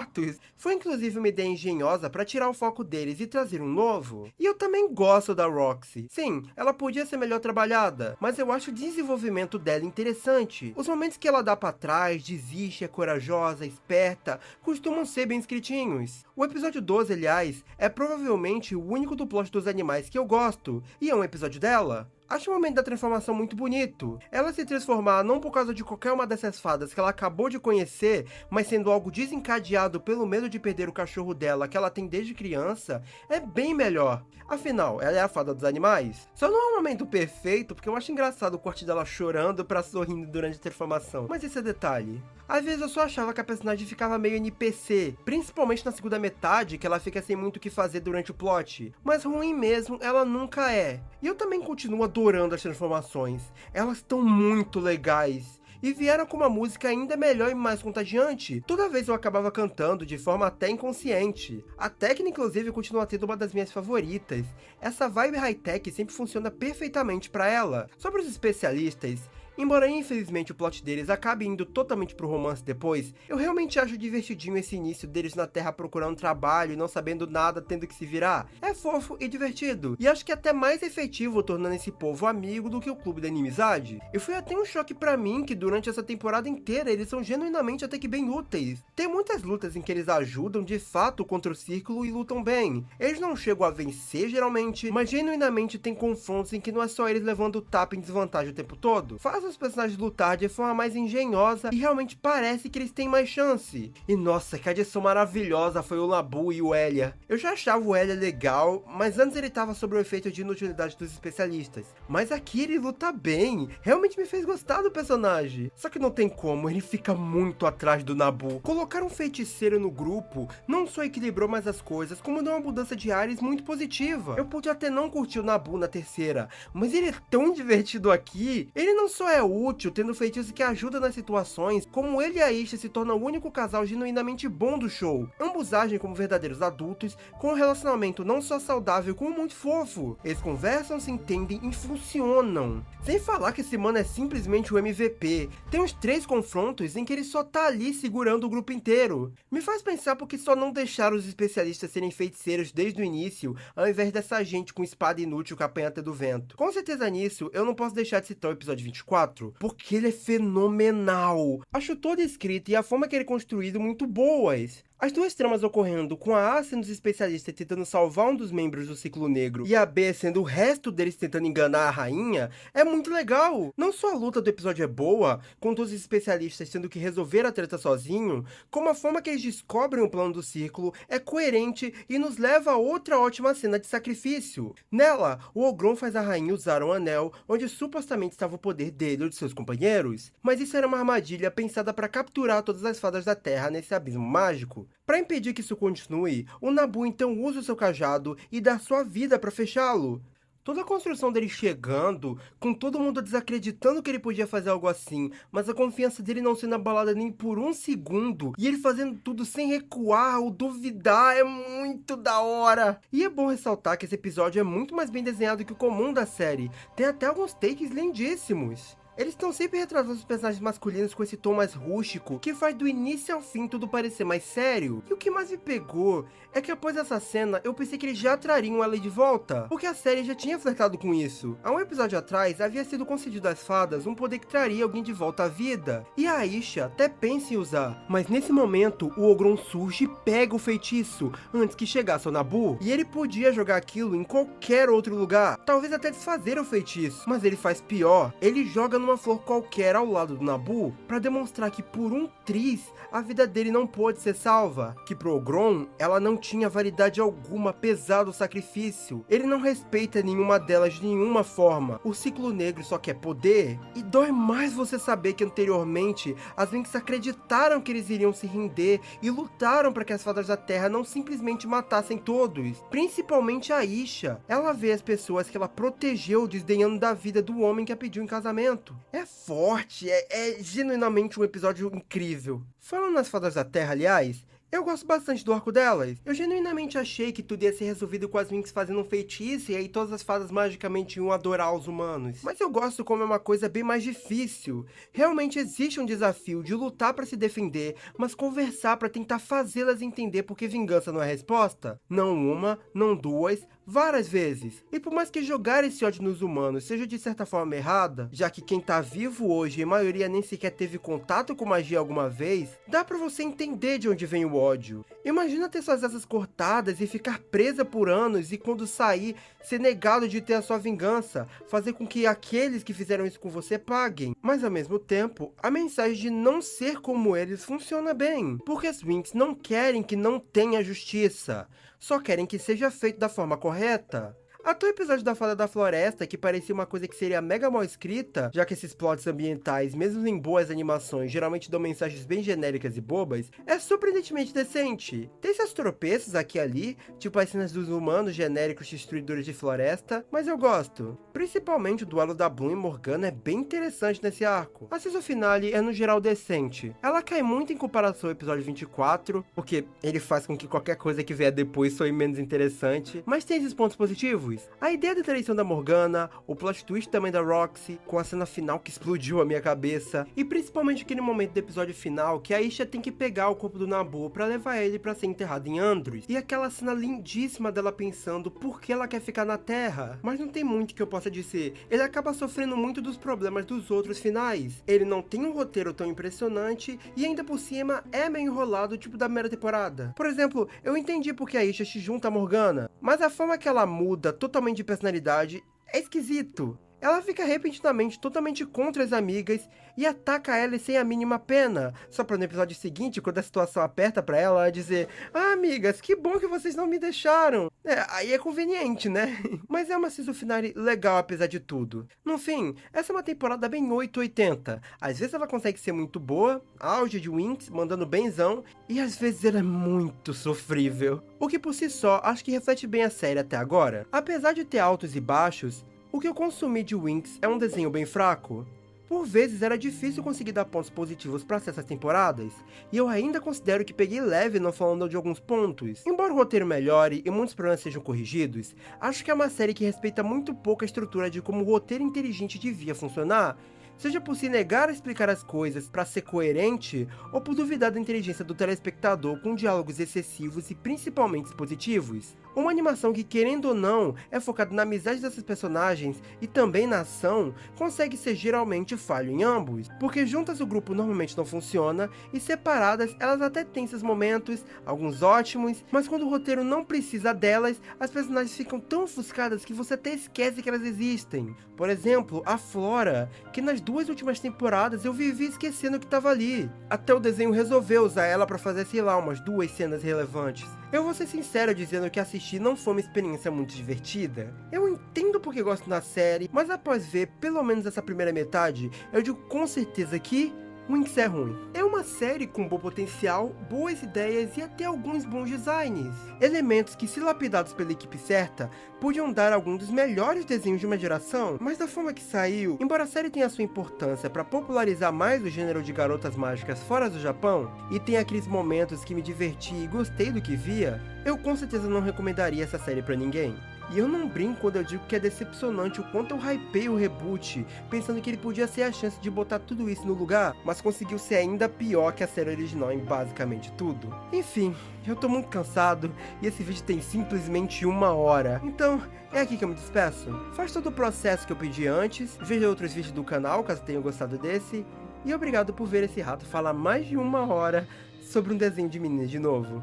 Foi inclusive uma ideia engenhosa para tirar o foco deles e trazer um novo. E eu também gosto da Roxy. Sim, ela podia ser melhor trabalhada, mas eu acho o desenvolvimento dela interessante. Os momentos que ela dá para trás, desiste, é corajosa, esperta, costumam ser bem escritinhos. O episódio 12, aliás, é provavelmente o único do plot dos animais que eu gosto, e é um episódio dela. Acho o momento da transformação muito bonito. Ela se transformar não por causa de qualquer uma dessas fadas que ela acabou de conhecer, mas sendo algo desencadeado pelo medo de perder o cachorro dela que ela tem desde criança, é bem melhor. Afinal, ela é a fada dos animais. Só não é um momento perfeito, porque eu acho engraçado o corte dela chorando pra sorrindo durante a transformação. Mas esse é detalhe. Às vezes eu só achava que a personagem ficava meio NPC, principalmente na segunda metade, que ela fica sem muito o que fazer durante o plot. Mas ruim mesmo, ela nunca é. E eu também continuo adorando as transformações. Elas estão muito legais. E vieram com uma música ainda melhor e mais contagiante. Toda vez eu acabava cantando de forma até inconsciente. A técnica, inclusive, continua sendo uma das minhas favoritas. Essa vibe high-tech sempre funciona perfeitamente para ela. Sobre os especialistas, Embora infelizmente o plot deles acabe indo totalmente pro romance depois, eu realmente acho divertidinho esse início deles na Terra procurando trabalho e não sabendo nada, tendo que se virar. É fofo e divertido, e acho que é até mais efetivo tornando esse povo amigo do que o Clube da Inimizade. E foi até um choque pra mim que durante essa temporada inteira eles são genuinamente até que bem úteis. Tem muitas lutas em que eles ajudam de fato contra o Círculo e lutam bem. Eles não chegam a vencer geralmente, mas genuinamente tem confrontos em que não é só eles levando o tapa em desvantagem o tempo todo. Faz os personagens lutar de forma mais engenhosa e realmente parece que eles têm mais chance. E nossa, que adição maravilhosa foi o Nabu e o Elia. Eu já achava o Elia legal, mas antes ele tava sob o efeito de inutilidade dos especialistas. Mas aqui ele luta bem, realmente me fez gostar do personagem. Só que não tem como, ele fica muito atrás do Nabu. Colocar um feiticeiro no grupo não só equilibrou mais as coisas, como deu uma mudança de ares muito positiva. Eu pude até não curtir o Nabu na terceira, mas ele é tão divertido aqui. Ele não só é útil, tendo feitiço que ajuda nas situações, como ele e a Isha se tornam o único casal genuinamente bom do show. Ambos agem como verdadeiros adultos, com um relacionamento não só saudável, como muito fofo. Eles conversam, se entendem e funcionam. Sem falar que esse mano é simplesmente o MVP. Tem uns 3 confrontos em que ele só tá ali segurando o grupo inteiro. Me faz pensar porque só não deixaram os especialistas serem feiticeiros desde o início, ao invés dessa gente com espada inútil que apanha até do vento. Com certeza nisso, eu não posso deixar de citar o episódio 24, porque ele é fenomenal. Acho toda a escrita e a forma que ele é construído muito boas. As duas tramas ocorrendo com a A sendo os especialistas tentando salvar um dos membros do Ciclo Negro e a B sendo o resto deles tentando enganar a rainha, é muito legal. Não só a luta do episódio é boa, com todos os especialistas tendo que resolver a treta sozinho, como a forma que eles descobrem o plano do Círculo é coerente e nos leva a outra ótima cena de sacrifício. Nela, o Ogron faz a rainha usar um anel onde supostamente estava o poder dele ou de seus companheiros, mas isso era uma armadilha pensada para capturar todas as fadas da Terra nesse abismo mágico. Para impedir que isso continue, o Nabu então usa o seu cajado e dá sua vida para fechá-lo. Toda a construção dele chegando, com todo mundo desacreditando que ele podia fazer algo assim, mas a confiança dele não sendo abalada nem por um segundo, e ele fazendo tudo sem recuar ou duvidar, é muito da hora. E é bom ressaltar que esse episódio é muito mais bem desenhado que o comum da série, tem até alguns takes lindíssimos. Eles estão sempre retratando os personagens masculinos com esse tom mais rústico, que faz do início ao fim tudo parecer mais sério. E o que mais me pegou é que após essa cena, eu pensei que eles já trariam ela de volta, porque a série já tinha flertado com isso. Há um episódio atrás, havia sido concedido às fadas um poder que traria alguém de volta à vida, e a Aisha até pensa em usar. Mas nesse momento, o Ogron surge e pega o feitiço, antes que chegasse ao Nabu, e ele podia jogar aquilo em qualquer outro lugar, talvez até desfazer o feitiço, mas ele faz pior, ele joga numa flor qualquer ao lado do Nabu, para demonstrar que por um triz, a vida dele não pôde ser salva, que pro Ogron, ela não tinha validade alguma apesar do sacrifício. Ele não respeita nenhuma delas de nenhuma forma. O Ciclo Negro só quer poder, e dói mais você saber que anteriormente, as Winx acreditaram que eles iriam se render e lutaram para que as fadas da Terra não simplesmente matassem todos, principalmente a Isha. Ela vê as pessoas que ela protegeu desdenhando da vida do homem que a pediu em casamento. É forte, é genuinamente um episódio incrível. Falando nas fadas da Terra, aliás, eu gosto bastante do arco delas. Eu genuinamente achei que tudo ia ser resolvido com as Winx fazendo um feitiço e aí todas as fadas magicamente iam adorar os humanos. Mas eu gosto como é uma coisa bem mais difícil. Realmente existe um desafio de lutar pra se defender, mas conversar pra tentar fazê-las entender porque vingança não é a resposta. Não uma, não duas, várias vezes. E por mais que jogar esse ódio nos humanos seja de certa forma errada, já que quem tá vivo hoje e a maioria nem sequer teve contato com magia alguma vez, dá pra você entender de onde vem o ódio. Imagina ter suas asas cortadas e ficar presa por anos e quando sair, ser negado de ter a sua vingança, fazer com que aqueles que fizeram isso com você paguem. Mas ao mesmo tempo, a mensagem de não ser como eles funciona bem, porque as Winx não querem que não tenha justiça, só querem que seja feito da forma correta. Até o episódio da Fada da Floresta, que parecia uma coisa que seria mega mal escrita, já que esses plots ambientais, mesmo em boas animações, geralmente dão mensagens bem genéricas e bobas, é surpreendentemente decente. Tem seus tropeços aqui e ali, tipo as cenas dos humanos genéricos destruidores de floresta, mas eu gosto. Principalmente o duelo da Bloom e Morgana é bem interessante nesse arco. A season finale é no geral decente. Ela cai muito em comparação ao episódio 24, porque ele faz com que qualquer coisa que vier depois soe menos interessante, mas tem esses pontos positivos. positivos. A ideia da traição da Morgana, o plot twist também da Roxy, com a cena final que explodiu a minha cabeça, e principalmente aquele momento do episódio final que a Aisha tem que pegar o corpo do Nabu pra levar ele pra ser enterrado em Andros, e aquela cena lindíssima dela pensando por que ela quer ficar na Terra. Mas não tem muito que eu possa dizer, ele acaba sofrendo muito dos problemas dos outros finais. Ele não tem um roteiro tão impressionante e ainda por cima é meio enrolado, tipo da primeira temporada. Por exemplo, eu entendi porque a Aisha se junta a Morgana, mas a forma que ela muda totalmente de personalidade é esquisito. Ela fica repentinamente totalmente contra as amigas e ataca elas sem a mínima pena, só pra no episódio seguinte, quando a situação aperta pra ela, dizer: "Ah, amigas, que bom que vocês não me deixaram." Aí é conveniente, né? Mas é uma season finale legal apesar de tudo. No fim, essa é uma temporada bem 880. Às vezes ela consegue ser muito boa, auge de Winx, mandando benzão, e às vezes ela é muito sofrível. O que por si só, acho que reflete bem a série até agora. Apesar de ter altos e baixos, o que eu consumi de Winx é um desenho bem fraco. Por vezes era difícil conseguir dar pontos positivos para essas temporadas, e eu ainda considero que peguei leve não falando de alguns pontos. Embora o roteiro melhore e muitos problemas sejam corrigidos, acho que é uma série que respeita muito pouco a estrutura de como o roteiro inteligente devia funcionar, seja por se negar a explicar as coisas para ser coerente, ou por duvidar da inteligência do telespectador com diálogos excessivos e principalmente expositivos. Uma animação que, querendo ou não, é focada na amizade dessas personagens e também na ação, consegue ser geralmente falho em ambos, porque juntas o grupo normalmente não funciona, e separadas elas até têm seus momentos, alguns ótimos, mas quando o roteiro não precisa delas, as personagens ficam tão ofuscadas que você até esquece que elas existem. Por exemplo, a Flora, que nas 2 últimas temporadas eu vivi esquecendo que estava ali, até o desenho resolveu usar ela para fazer, sei lá, umas 2 cenas relevantes. Eu vou ser sincero dizendo que assistir não foi uma experiência muito divertida. Eu entendo porque gosto da série, mas após ver pelo menos essa primeira metade, eu digo com certeza que Winx é ruim. É uma série com bom potencial, boas ideias e até alguns bons designs. Elementos que, se lapidados pela equipe certa, podiam dar algum dos melhores desenhos de uma geração, mas da forma que saiu, embora a série tenha sua importância para popularizar mais o gênero de garotas mágicas fora do Japão, e tem aqueles momentos que me diverti e gostei do que via, eu com certeza não recomendaria essa série pra ninguém. E eu não brinco quando eu digo que é decepcionante o quanto eu hypei o reboot, pensando que ele podia ser a chance de botar tudo isso no lugar, mas conseguiu ser ainda pior que a série original em basicamente tudo. Enfim, eu tô muito cansado e esse vídeo tem simplesmente 1 hora, então é aqui que eu me despeço. Faz todo o processo que eu pedi antes, veja outros vídeos do canal caso tenham gostado desse, e obrigado por ver esse rato falar mais de 1 hora sobre um desenho de menina de novo.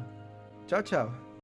Tchau, tchau.